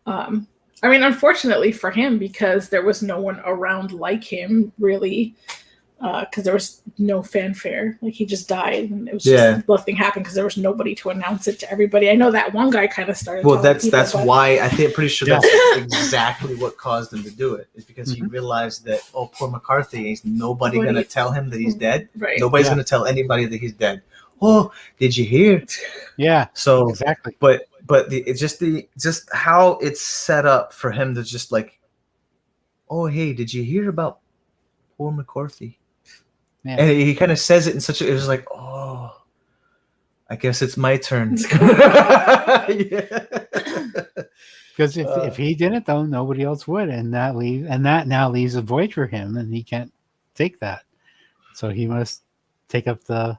I mean, unfortunately for him, because there was no one around like him, really, because there was no fanfare. Like, he just died, and it was just nothing happened because there was nobody to announce it to everybody. I know that one guy kind of started. Well, that's why I'm pretty sure that's exactly what caused him to do it. Is because he realized that, oh, poor McCarthy, is nobody going to tell him that he's dead. Right. Nobody's going to tell anybody that he's dead. Oh, did you hear? Yeah. So exactly. But it's just how it's set up for him to just like, oh, hey, did you hear about poor McCarthy? Yeah. And he kind of says it in such a, it was like, oh, I guess it's my turn. Because if he didn't, though, nobody else would, and that now leaves a void for him, and he can't take that, so he must take up the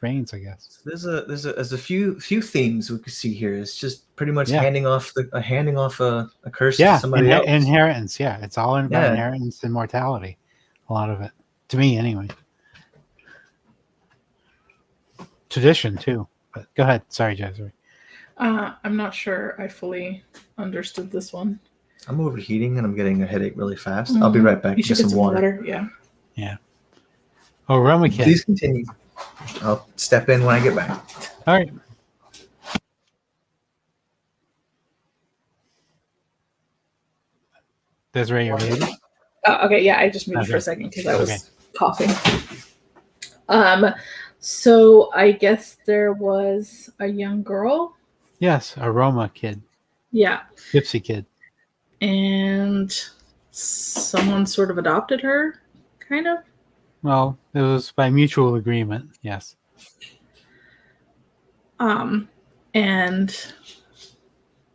reins, I guess. There's a few themes we could see here. It's just pretty much handing off a curse to somebody else. Inheritance. Yeah, it's all about inheritance and mortality. A lot of it, to me, anyway. Tradition too. But go ahead. Sorry, Desiree. I'm not sure I fully understood this one. I'm overheating and I'm getting a headache really fast. I'll be right back. Get some water. Yeah. Oh, Roma Kid. Please continue. I'll step in when I get back. All right. Desiree, you're ready? Okay, yeah, I just muted for a second because I was coughing. So I guess there was a young girl. Yes, a Roma kid. Yeah. Gypsy kid. And someone sort of adopted her, kind of? Well, it was by mutual agreement, yes. And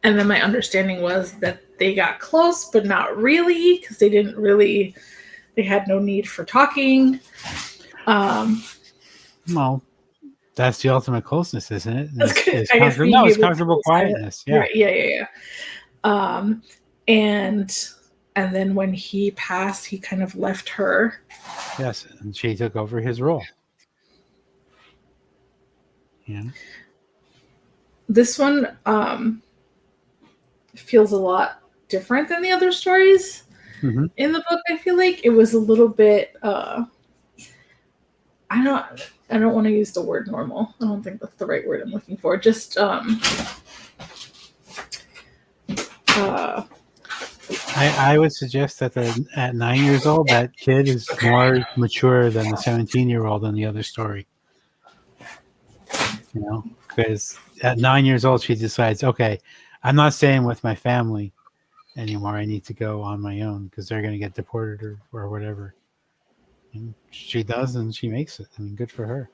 then my understanding was that they got close, but not really, because they had no need for talking. Well, that's the ultimate closeness, isn't it? It's comfortable quietness. Yeah. Yeah. And then when he passed, he kind of left her. Yes, and she took over his role. Yeah. This one feels a lot different than the other stories in the book. I feel like it was a little bit. I don't want to use the word normal. I don't think that's the right word I'm looking for. Just I would suggest that at 9 years old, that kid is more mature than the 17-year-old in the other story. You know, because at 9 years old, she decides, okay, I'm not staying with my family anymore. I need to go on my own because they're going to get deported or whatever. And she does, and she makes it. I mean, good for her.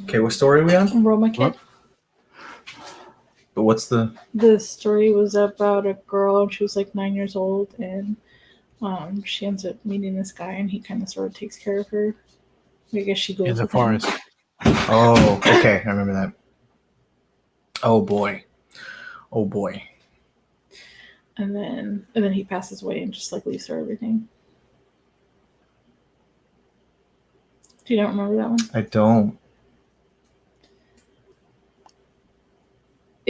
Okay, what story are we on? Roma Kid. But what's the story was about a girl, and she was like 9 years old, and she ends up meeting this guy, and he kind of sort of takes care of her. I guess she goes in the with forest. him. Oh, okay. I remember that. Oh boy. And then he passes away and just like leaves her everything. Do you not remember that one? I don't.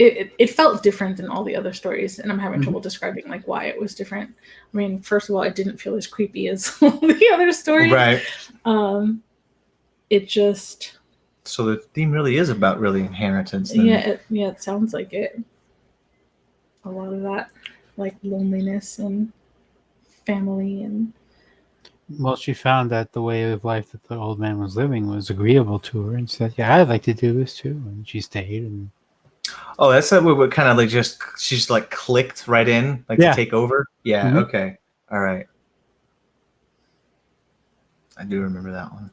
It felt different than all the other stories, and I'm having Mhm. trouble describing like why it was different. I mean, first of all, it didn't feel as creepy as all the other stories. Right. It just So the theme really is about really inheritance. Then. it sounds like it. A lot of that, like loneliness and family and. Well, she found that the way of life that the old man was living was agreeable to her, and said, "Yeah, I'd like to do this too." And she stayed. And Oh, that's that what kind of like she's like clicked right in, like Yeah. to take over. Yeah. Mhm. Okay. All right. I do remember that one.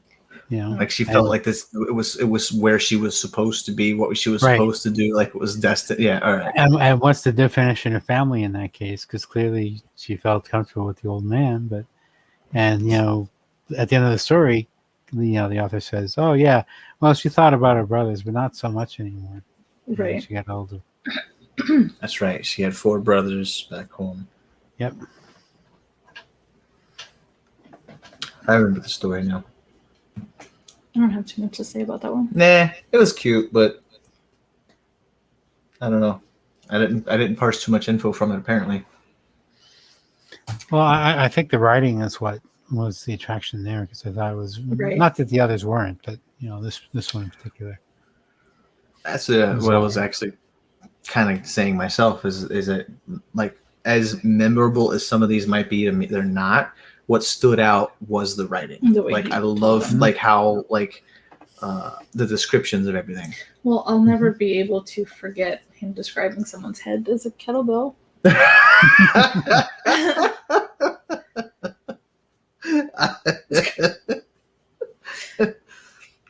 you know, Like she felt and- like this. It was where she was supposed to be. What she was Right. supposed to do. Like it was destined. Yeah. All right. And what's the definition of family in that case? Because clearly she felt comfortable with the old man, and at the end of the story, the author says, "Oh yeah, well she thought about her brothers, but not so much anymore. Right. As she got older." That's right. She had 4 brothers back home. Yep. I remember the story now. I don't have too much to say about that one. Nah, it was cute, but I don't know. I didn't parse too much info from it. Apparently. Well, I think the writing is what was the attraction there, because I thought it was Right. not that the others weren't, but this one in particular. That's what I was actually kind of saying myself. Is it like as memorable as some of these might be to me? They're not. What stood out was the writing. The way Like he I told love them. like how like the descriptions of everything. Well, I'll never be able to forget him describing someone's head as a kettlebell.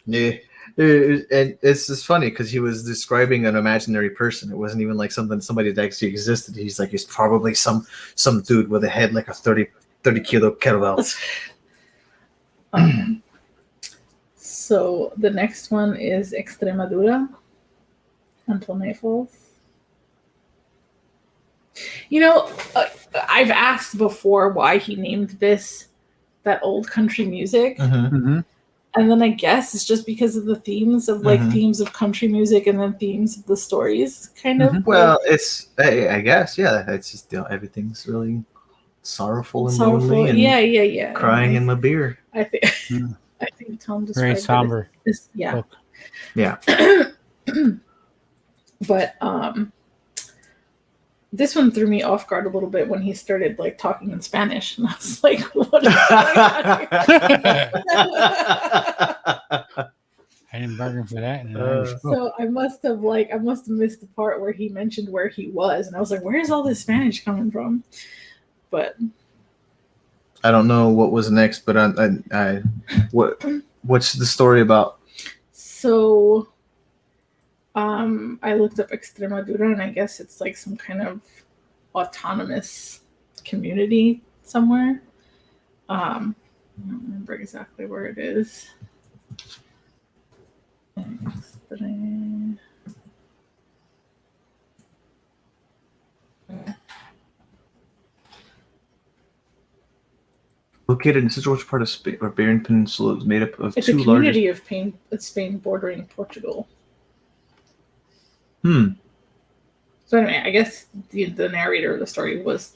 Yeah, and it's just funny because he was describing an imaginary person. It wasn't even like somebody that actually existed. He's like, he's probably some dude with a head like a 30 kilo kettlebell. So the next one is Extremadura until night falls. I've asked before why he named this that old country music. Mm-hmm. And then I guess it's just because of the themes of themes of country music and then themes of the stories, kind of. Well, it's I guess it's just everything's really sorrowful and lonely and yeah. crying in my beer. I think I think Tom described Very somber. Yeah. Book. Yeah. But this one threw me off guard a little bit when he started like talking in Spanish, and I was like, "What is going on here?" I didn't bargain for that. In an Irish book. So I must have missed the part where he mentioned where he was, and I was like, "Where's all this Spanish coming from?" But I don't know what was next, but what's the story about? so I looked up Extremadura, and I guess it's like some kind of autonomous community somewhere. I don't remember exactly where it is. Located in such a large part of Spain, or Iberian Peninsula, is made up of It's a two large. community of Spain bordering Portugal. So anyway, I guess the narrator of the story was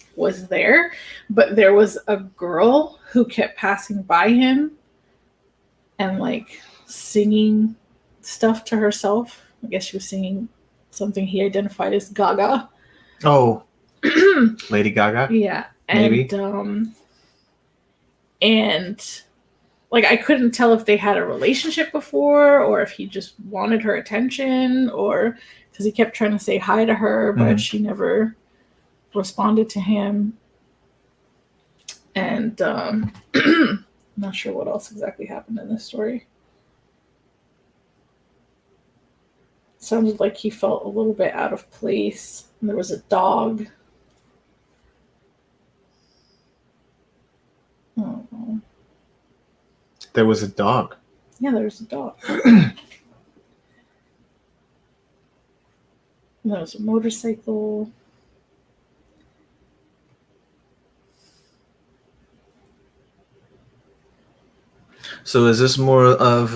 there, but there was a girl who kept passing by him and like singing stuff to herself. I guess she was singing something he identified as Gaga. Oh, Lady Gaga. Yeah, Maybe. And like I couldn't tell if they had a relationship before or if he just wanted her attention or because he kept trying to say hi to her, but she never responded to him. And I'm not sure what else exactly happened in this story. It sounded like he felt a little bit out of place. And there was a dog. There was a dog. Yeah, there was a dog. There's a motorcycle. So is this more of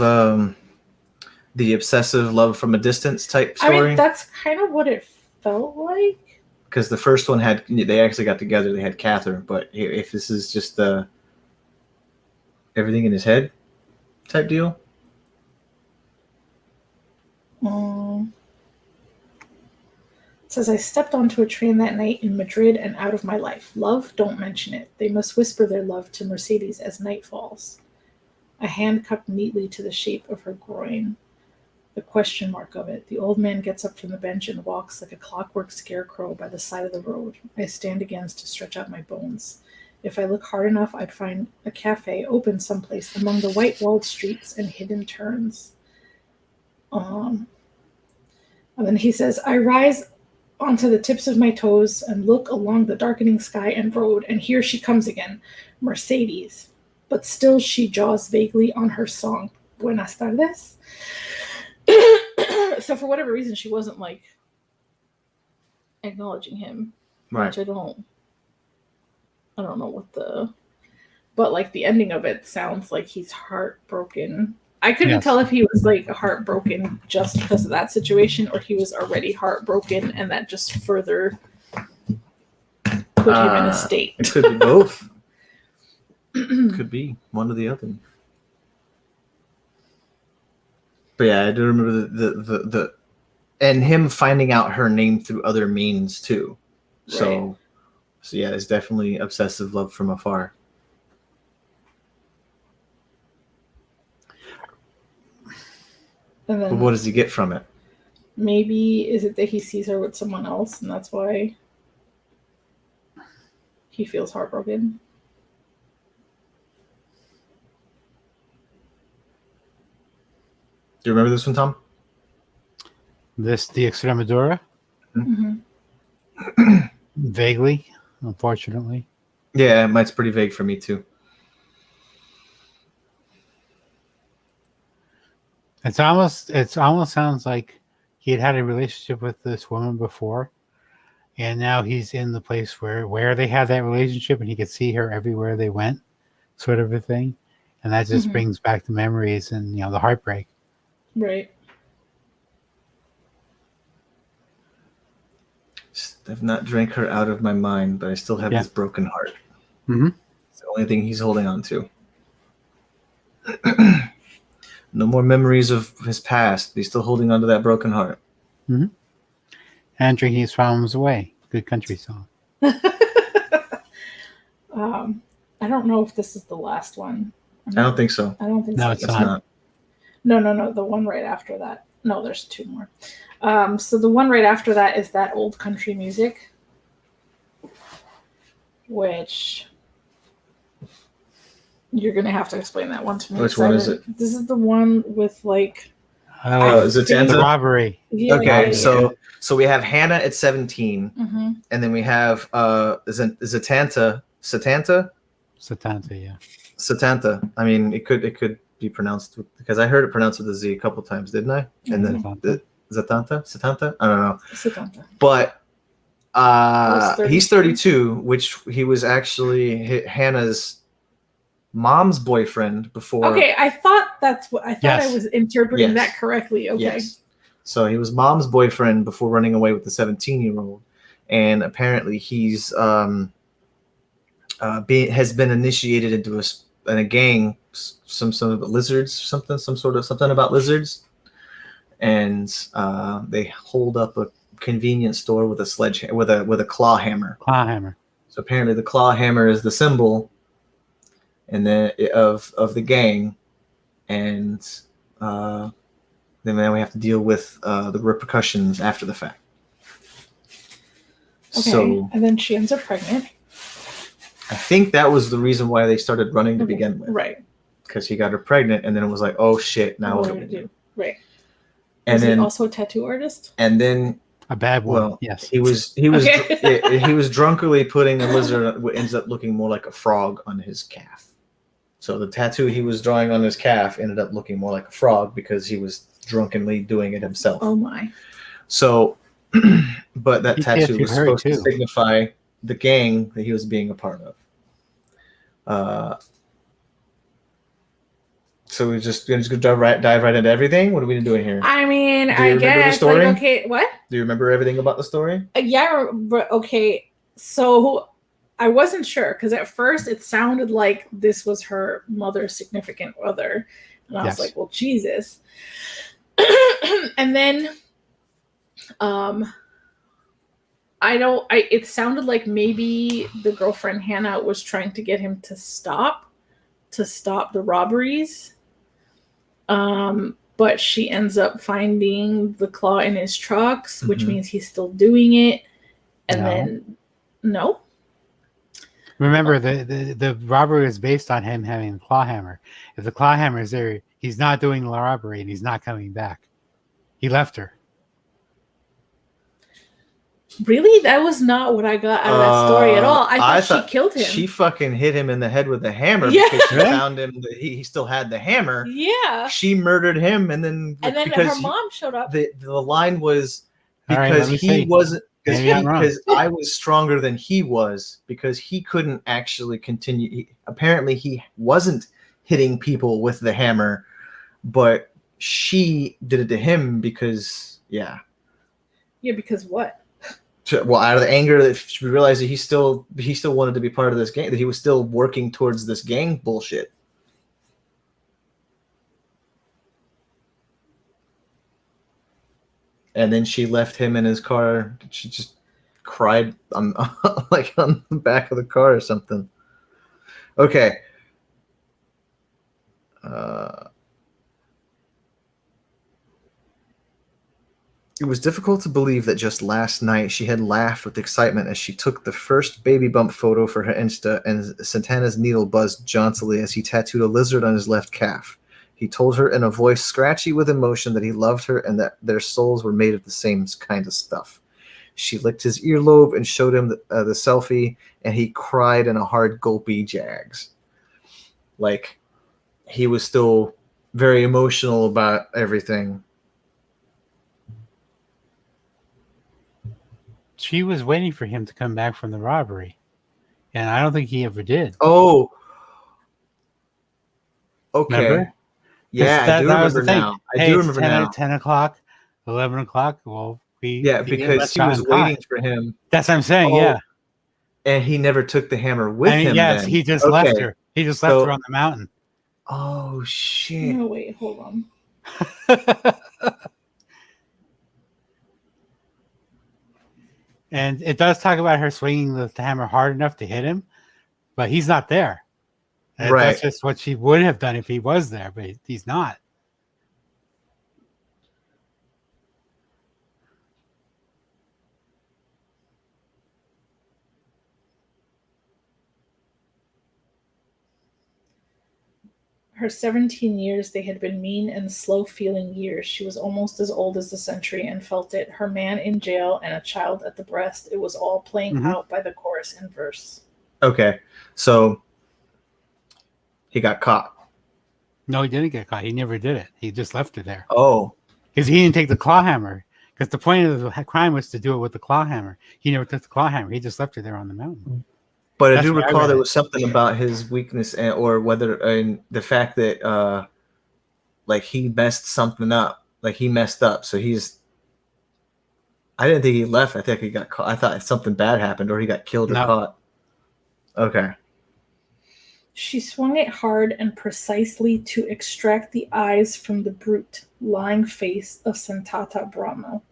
the obsessive love from a distance type story? I mean, that's kind of what it felt like. Because the first one they actually got together. They had Catherine, but if this is just everything in his head type deal. It says, I stepped onto a train that night in Madrid and out of my life. Love, don't mention it. They must whisper their love to Mercedes as night falls. A hand cupped neatly to the shape of her groin. The question mark of it. The old man gets up from the bench and walks like a clockwork scarecrow by the side of the road. I stand against to stretch out my bones. If I look hard enough, I'd find a cafe open someplace among the white-walled streets and hidden turns. And then he says, I rise onto the tips of my toes and look along the darkening sky and road, and here she comes again, Mercedes. But still she jaws vaguely on her song, Buenas tardes. So for whatever reason, she wasn't, like, acknowledging him. Right. Which I don't know what but, like, the ending of it sounds like he's heartbroken. I couldn't tell if he was, like, heartbroken just because of that situation, or he was already heartbroken and that just further put him in a state. It could be both. Could be one or the other. But yeah, I do remember the and him finding out her name through other means too. So yeah, it's definitely obsessive love from afar. And then, but what does he get from it? Maybe is it that he sees her with someone else and that's why he feels heartbroken? Do you remember this one, Tom? The Extremadura? Mm-hmm. Vaguely, unfortunately. Yeah, mine's pretty vague for me too. It almost sounds like he had a relationship with this woman before, and now he's in the place where they have that relationship, and he could see her everywhere they went, sort of a thing, and that just brings back the memories and the heartbreak. Right. I've not drank her out of my mind, but I still have this broken heart. Mm-hmm. It's the only thing he's holding on to. No more memories of his past. He's still holding on to that broken heart. Mm-hmm. And drinking his problems away. Good country song. I don't know if this is the last one. I don't think so. I don't think no, so. It's not. No. The one right after that. No, there's two more. So the one right after that is that old country music, which you're going to have to explain that one to me. Which one is it? This is the one with like... is it the robbery? Yeah, okay, so we have Hannah at 17, and then we have Satanta. Satanta, yeah. Satanta. I mean, it could be pronounced because I heard it pronounced with a Z a couple times, didn't I? And then Satanta. I don't know. Satanta. But he's 32, which he was actually Hannah's mom's boyfriend before. Okay, I thought that's what I thought. Yes. I was interpreting that correctly. Okay. Yes. So he was mom's boyfriend before running away with the 17-year-old, and apparently he's has been initiated into a gang, some sort of lizards, something about lizards, and they hold up a convenience store with a sledgehammer with a claw hammer. Claw hammer. So apparently the claw hammer is the symbol, and then of the gang, and then we have to deal with the repercussions after the fact. Okay, So, and then she ends up pregnant. I think that was the reason why they started running to begin with. Right. Because he got her pregnant, and then it was like, oh shit, now what do we do? Right. And Was then he also a tattoo artist? and then A bad one. well, Yes. he was he was drunkenly putting a lizard what ends up looking more like a frog on his calf. So the tattoo he was drawing on his calf ended up looking more like a frog because he was drunkenly doing it himself. Oh my. So but that tattoo PTSD was hurt supposed to too. signify the gang that he was being a part of. So we're just gonna dive right into everything. What are we doing here? I mean, Do you I remember the guess story? like okay, what? Do you remember everything about the story? Yeah, okay. So I wasn't sure because at first it sounded like this was her mother's significant other, and I was like, "Well, Jesus." And then, it sounded like maybe the girlfriend Hannah was trying to get him to stop the robberies. But she ends up finding the claw in his trucks, which means he's still doing it. And then, no. Remember, the robbery is based on him having a claw hammer. If the claw hammer is there, he's not doing the robbery and he's not coming back. He left her. Really? That was not what I got out of that story at all. I thought she killed him. She fucking hit him in the head with the hammer Yeah. because she found him. He still had the hammer. Yeah. She murdered him, and then her mom showed up. The line was Because he wasn't because wrong. I was stronger than he was because he couldn't actually continue. Apparently, he wasn't hitting people with the hammer, but she did it to him because Yeah, because what? Well, out of the anger that she realized that he still wanted to be part of this gang, that he was still working towards this gang bullshit. And then she left him in his car. She just cried on like on the back of the car or something. Okay. It was difficult to believe that just last night she had laughed with excitement as she took the first baby bump photo for her Insta, and Santana's needle buzzed jauntily as he tattooed a lizard on his left calf. He told her in a voice scratchy with emotion that he loved her and that their souls were made of the same kind of stuff. She licked his earlobe and showed him the selfie, and he cried in a hard gulpy jags. Like, he was still very emotional about everything. She was waiting for him to come back from the robbery, and I don't think he ever did. Oh, okay. Remember? Yeah, I do remember now. I do remember now. 10 o'clock, 11 o'clock. Well, because he was waiting for him. That's what I'm saying. Yeah, and he never took the hammer with him. Yes, then. He just left her. He just left her on the mountain. Oh shit! No, wait, hold on. And it does talk about her swinging the hammer hard enough to hit him, but he's not there. And right. That's just what she would have done if he was there, but he's not. Her 17 years, they had been mean and slow-feeling years. She was almost as old as the century and felt it. Her man in jail and a child at the breast. It was all playing out by the chorus and verse. Okay, so he got caught. No, he didn't get caught. He never did it. He just left her there. Oh. Because he didn't take the claw hammer. Because the point of the crime was to do it with the claw hammer. He never took the claw hammer. He just left her there on the mountain. But I do recall there was something about his weakness, or whether the fact that like he messed something up, like he messed up. So he's. I didn't think he left. I think he got caught. I thought something bad happened, or he got killed or caught. Okay. She swung it hard and precisely to extract the eyes from the brute, lying face of Santata Brahmo,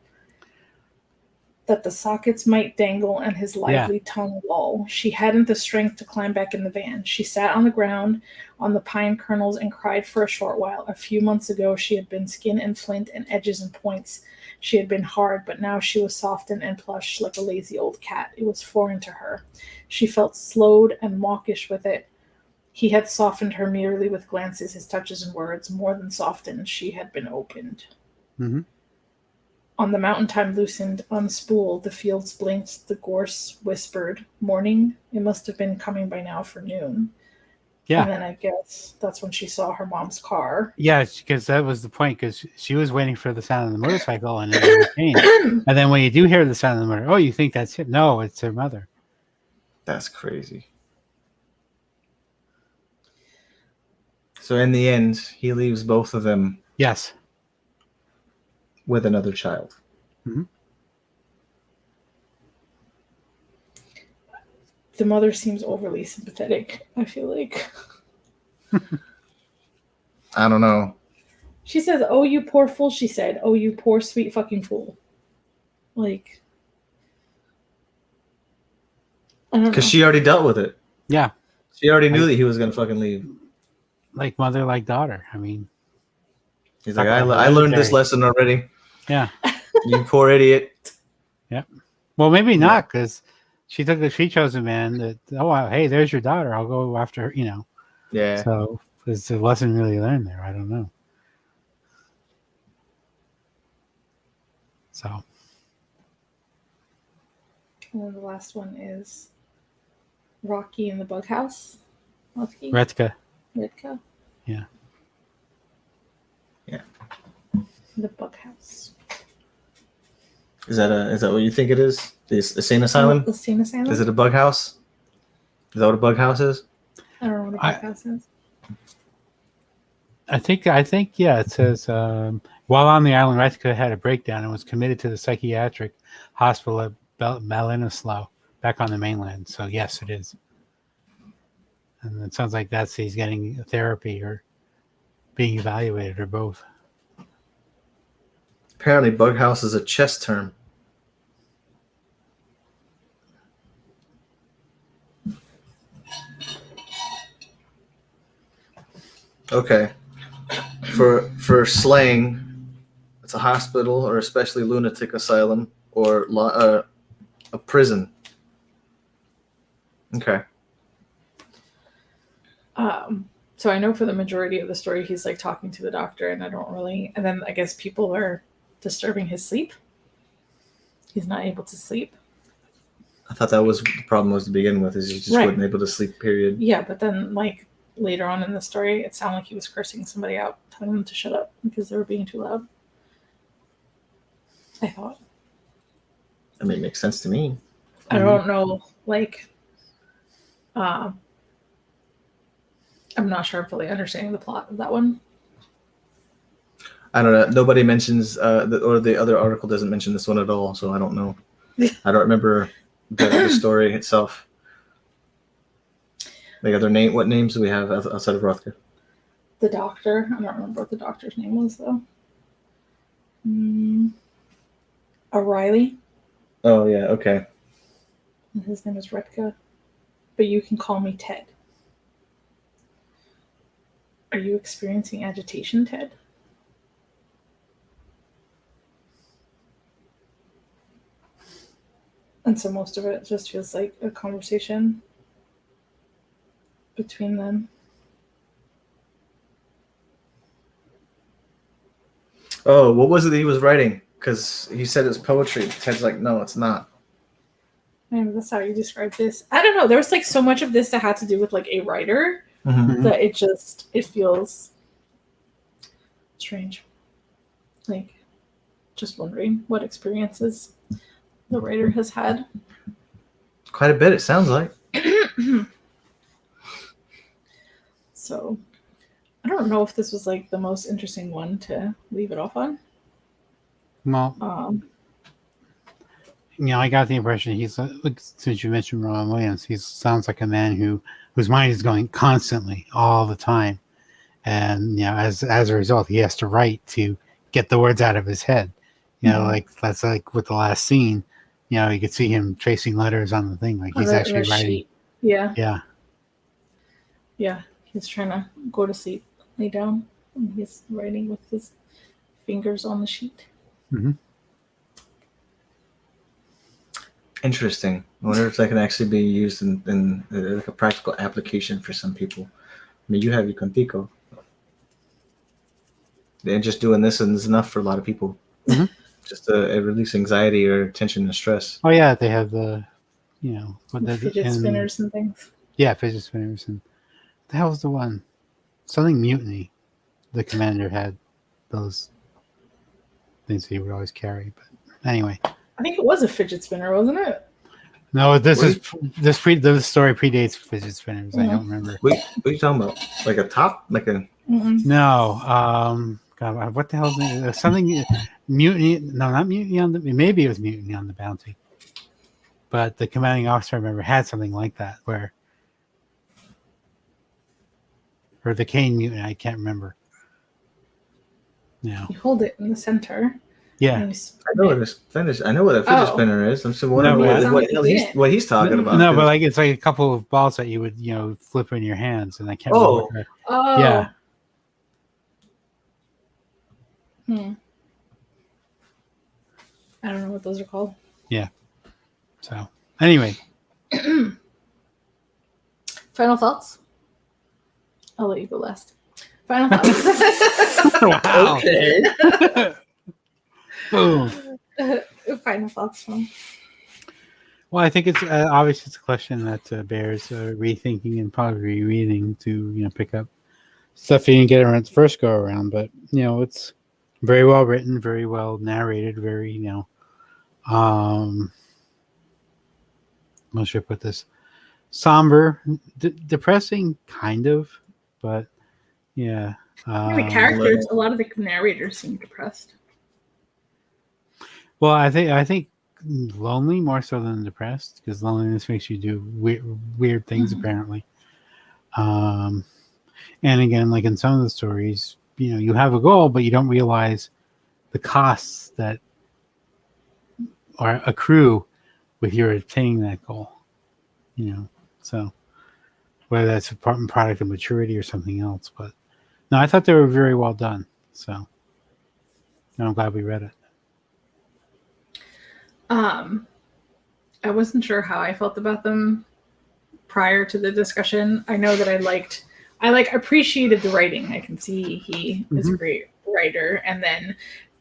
that the sockets might dangle and his lively tongue loll. She hadn't the strength to climb back in the van. She sat on the ground on the pine kernels and cried for a short while. A few months ago, she had been skin and flint and edges and points. She had been hard, but now she was softened and plush like a lazy old cat. It was foreign to her. She felt slowed and mawkish with it. He had softened her merely with glances, his touches and words. More than softened, she had been opened. Mm-hmm. On the mountain time loosened, unspooled, the fields blinked, the gorse whispered. Morning? It must have been coming by now for noon. Yeah. And then I guess that's when she saw her mom's car. Yeah, because that was the point. Because she was waiting for the sound of the motorcycle, and it never came. And then when you do hear the sound of the motor, oh, you think that's it? No, it's her mother. That's crazy. So in the end, he leaves both of them Yes. with another child. Mm-hmm. The mother seems overly sympathetic, I feel like. I don't know. She says, "Oh, you poor fool," she said. "Oh, you poor sweet fucking fool." Like, I don't know. Because she already dealt with it. Yeah. She already knew that he was going to fucking leave. Like mother, like daughter. I mean, He's like, I learned this lesson already. Yeah. You poor idiot. Yep. Well, maybe not, because she chose a man that, oh, hey, there's your daughter. I'll go after her, Yeah. So is the lesson really learned there? I don't know. So. And then the last one is Rocky in the Bug House. Retka. Redka. Yeah. Yeah. The Bug House. Is that what you think it is? The insane asylum? The insane asylum? Is it a bug house? Is that what a bug house is? I don't know what a bug house is. I think, yeah, it says, while on the island, Retka had a breakdown and was committed to the psychiatric hospital at Malinoslaw, back on the mainland. So, yes, it is. And it sounds like he's getting therapy or being evaluated or both. Apparently, bug house is a chess term. Okay. For slang, it's a hospital or especially lunatic asylum or a prison. Okay. So I know for the majority of the story, he's like talking to the doctor, and and then I guess people are disturbing his sleep. He's not able to sleep. I thought that was the problem was to begin with, is he just wasn't able to sleep, period. Yeah, but then like later on in the story, it sounded like he was cursing somebody out, telling them to shut up because they were being too loud. I thought. I mean, it makes sense to me. I don't know, like, I'm not sure I'm fully understanding the plot of that one. I don't know. Nobody mentions, or the other article doesn't mention this one at all, so I don't know. I don't remember the story itself. Like other name, what names do we have outside of Rothko? The doctor. I don't remember what the doctor's name was though. O'Reilly. Oh yeah, okay. His name is Redka, but you can call me Ted. Are you experiencing agitation, Ted? And so most of it just feels like a conversation between them. Oh, what was it that he was writing? Because he said it was poetry. Ted's like, no, it's not. Maybe that's how you describe this. I don't know. There was like so much of this that had to do with like a writer that it feels strange. Like just wondering what experiences the writer has had. Quite a bit, it sounds like. So I don't know if this was like the most interesting one to leave it off on. Well, I got the impression he's, since you mentioned Rowan Williams, he sounds like a man whose mind is going constantly, all the time, and as a result, he has to write to get the words out of his head. Like that's like with the last scene. You could see him tracing letters on the thing, like he's actually writing. Sheet. Yeah. Yeah. Yeah. He's trying to go to sleep, lay down, and he's writing with his fingers on the sheet. Mm-hmm. Interesting. I wonder if that can actually be used in like a practical application for some people. I mean, you have your Contico. And just doing this is enough for a lot of people. Mm-hmm. Just to release anxiety or tension and stress. Oh yeah, they have the, fidget spinners and things. Yeah, fidget spinners, and the hell was the one? Something Mutiny. The commander had those things that he would always carry. But anyway, I think it was a fidget spinner, wasn't it? no, this story predates fidget spinners. I don't remember. What are you talking about? Like a top? Like a No. God, what the hell is it? Something Mutiny? No, not Mutiny on the. Maybe it was Mutiny on the Bounty. But the commanding officer, I remember, had something like that where, or the Kane Mutiny. I can't remember. No. You hold it in the center. Yeah. and you I spin know it. what a fidget. I know what a fidget spinner is. I'm saying what he's talking about. No, but like it's like a couple of balls that you would flip in your hands, and I can't remember. What Oh. Yeah. I don't know what those are called. Yeah. So anyway, Final thoughts? I'll let you go last. Final thoughts. wow. Okay. Boom. Final thoughts from. Well, I think it's obviously it's a question that bears rethinking and probably rereading to pick up stuff you didn't get around the first go around. But it's very well written, very well narrated, very how should I put this? Somber, depressing, kind of, but yeah. The characters, a lot of the narrators seem depressed. Well, I think lonely more so than depressed, because loneliness makes you do weird things apparently. And again, like in some of the stories, you have a goal, but you don't realize the costs that are accrue with your attaining that goal. So whether that's a product of maturity or something else, but no, I thought they were very well done. So I'm glad we read it. I wasn't sure how I felt about them prior to the discussion. I know that I appreciated the writing. I can see he is a great writer, and then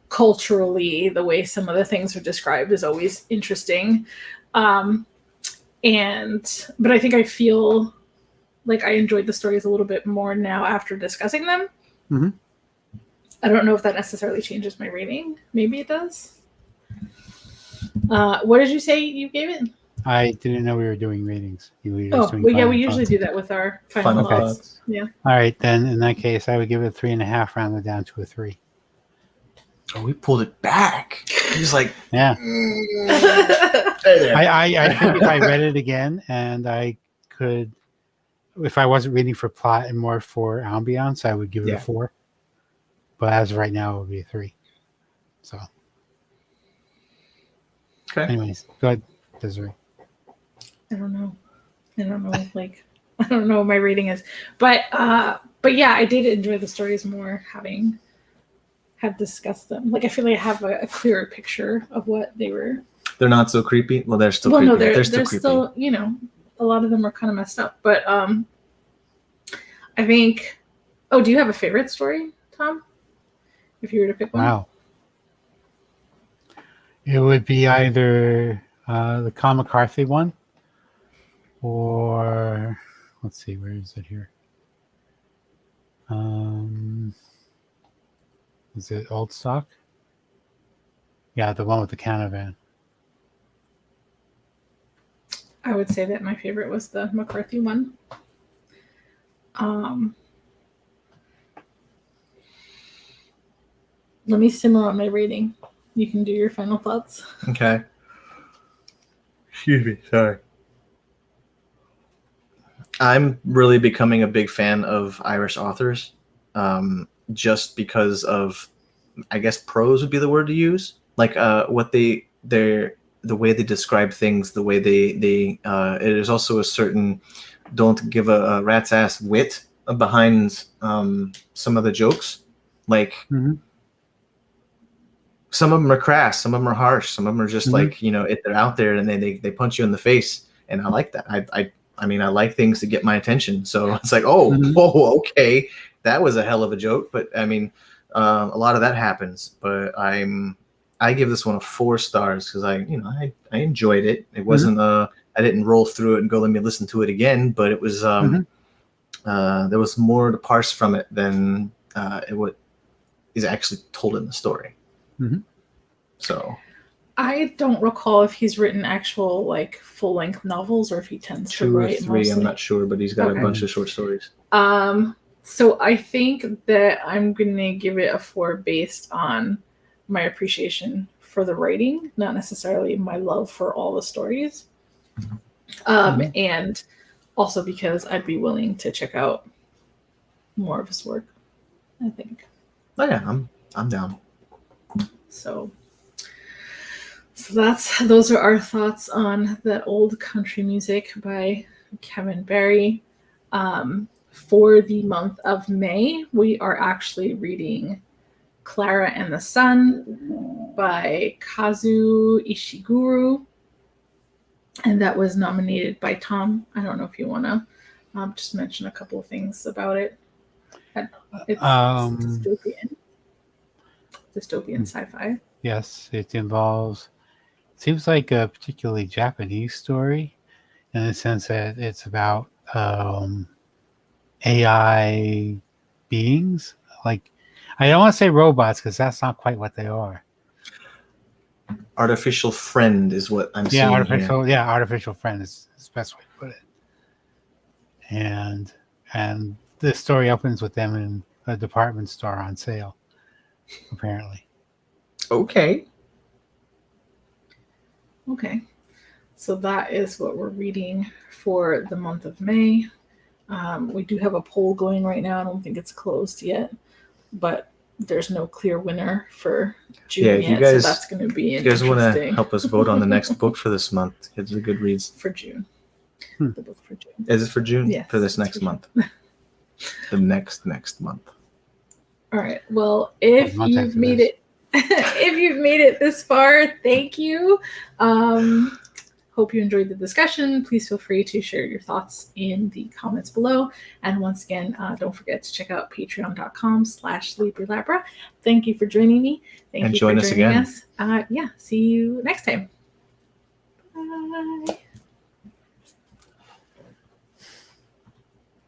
culturally, the way some of the things are described is always interesting. But I think I feel like I enjoyed the stories a little bit more now after discussing them. Mm-hmm. I don't know if that necessarily changes my rating. Maybe it does. What did you say you gave it? I didn't know we were doing ratings. We usually do that with our final thoughts. Yeah. All right, then in that case, I would give it 3.5, rounded down to a 3. Oh, we pulled it back. He's like, yeah. I think if I read it again and I could, if I wasn't reading for plot and more for ambiance, I would give it a 4. But as of right now, it would be a 3. So. Okay. Anyways, go ahead, Desirai. I don't know. Like, I don't know what my rating is, but yeah, I did enjoy the stories more having discussed them. Like, I feel like I have a clearer picture of what they were. They're not so creepy. Well, they're still creepy. No, they're still creepy. Still, a lot of them are kind of messed up. But I think. Oh, do you have a favorite story, Tom? If you were to pick one. Wow. It would be either the Mccarthy one, or let's see, where is it here? Is it Old Stock? Yeah, the one with the caravan. I would say that my favorite was the McCarthy one. Let me simmer on my rating. You can do your final thoughts. Okay. Excuse me. Sorry. I'm really becoming a big fan of Irish authors, just because of, I guess, prose would be the word to use. Like what the way they describe things, the way they it is also a certain don't give a rat's ass wit behind some of the jokes. Like. Mm-hmm. Some of them are crass, some of them are harsh, some of them are just like, if they're out there and they punch you in the face. And I like that. I mean, I like things to get my attention. So it's like, whoa, okay. That was a hell of a joke. But I mean, a lot of that happens, but I give this one a 4 stars because I enjoyed it. It wasn't I didn't roll through it and go, let me listen to it again, but it was there was more to parse from it than what is actually told in the story. Mhm. So I don't recall if he's written actual like full-length novels or if he tends to 2 or write 3, mostly. I'm not sure, but he's got Okay. a bunch of short stories. So I think that I'm gonna give it a 4 based on my appreciation for the writing, not necessarily my love for all the stories. And also because I'd be willing to check out more of his work, I think. Oh yeah, I'm down. So those are our thoughts on that old country music by Kevin Barry. For the month of May, we are actually reading Clara and the Sun by Kazu Ishiguro. And that was nominated by Tom. I don't know if you want to just mention a couple of things about it. It's dystopian sci-fi. Yes, it involves. Seems like a particularly Japanese story, in the sense that it's about AI beings. Like, I don't want to say robots because that's not quite what they are. Artificial friend is what I'm seeing artificial. here. Yeah, artificial friend is the best way to put it. And the story opens with them in a department store on sale, apparently. Okay. So that is what we're reading for the month of May. We do have a poll going right now. I don't think it's closed yet, but there's no clear winner for June yet, so that's going to be interesting. You guys want to help us vote on the next book for this month? It's a Goodreads. For June. The book for June. Is it for June? Yes. For this next month. The next month. All right. Well, if you've made it if you've made it this far, thank you. Hope you enjoyed the discussion. Please feel free to share your thoughts in the comments below. And once again, don't forget to check out patreon.com/Libri Labra. Thank you for joining me. Thank you join for us joining again. us. See you next time. Bye.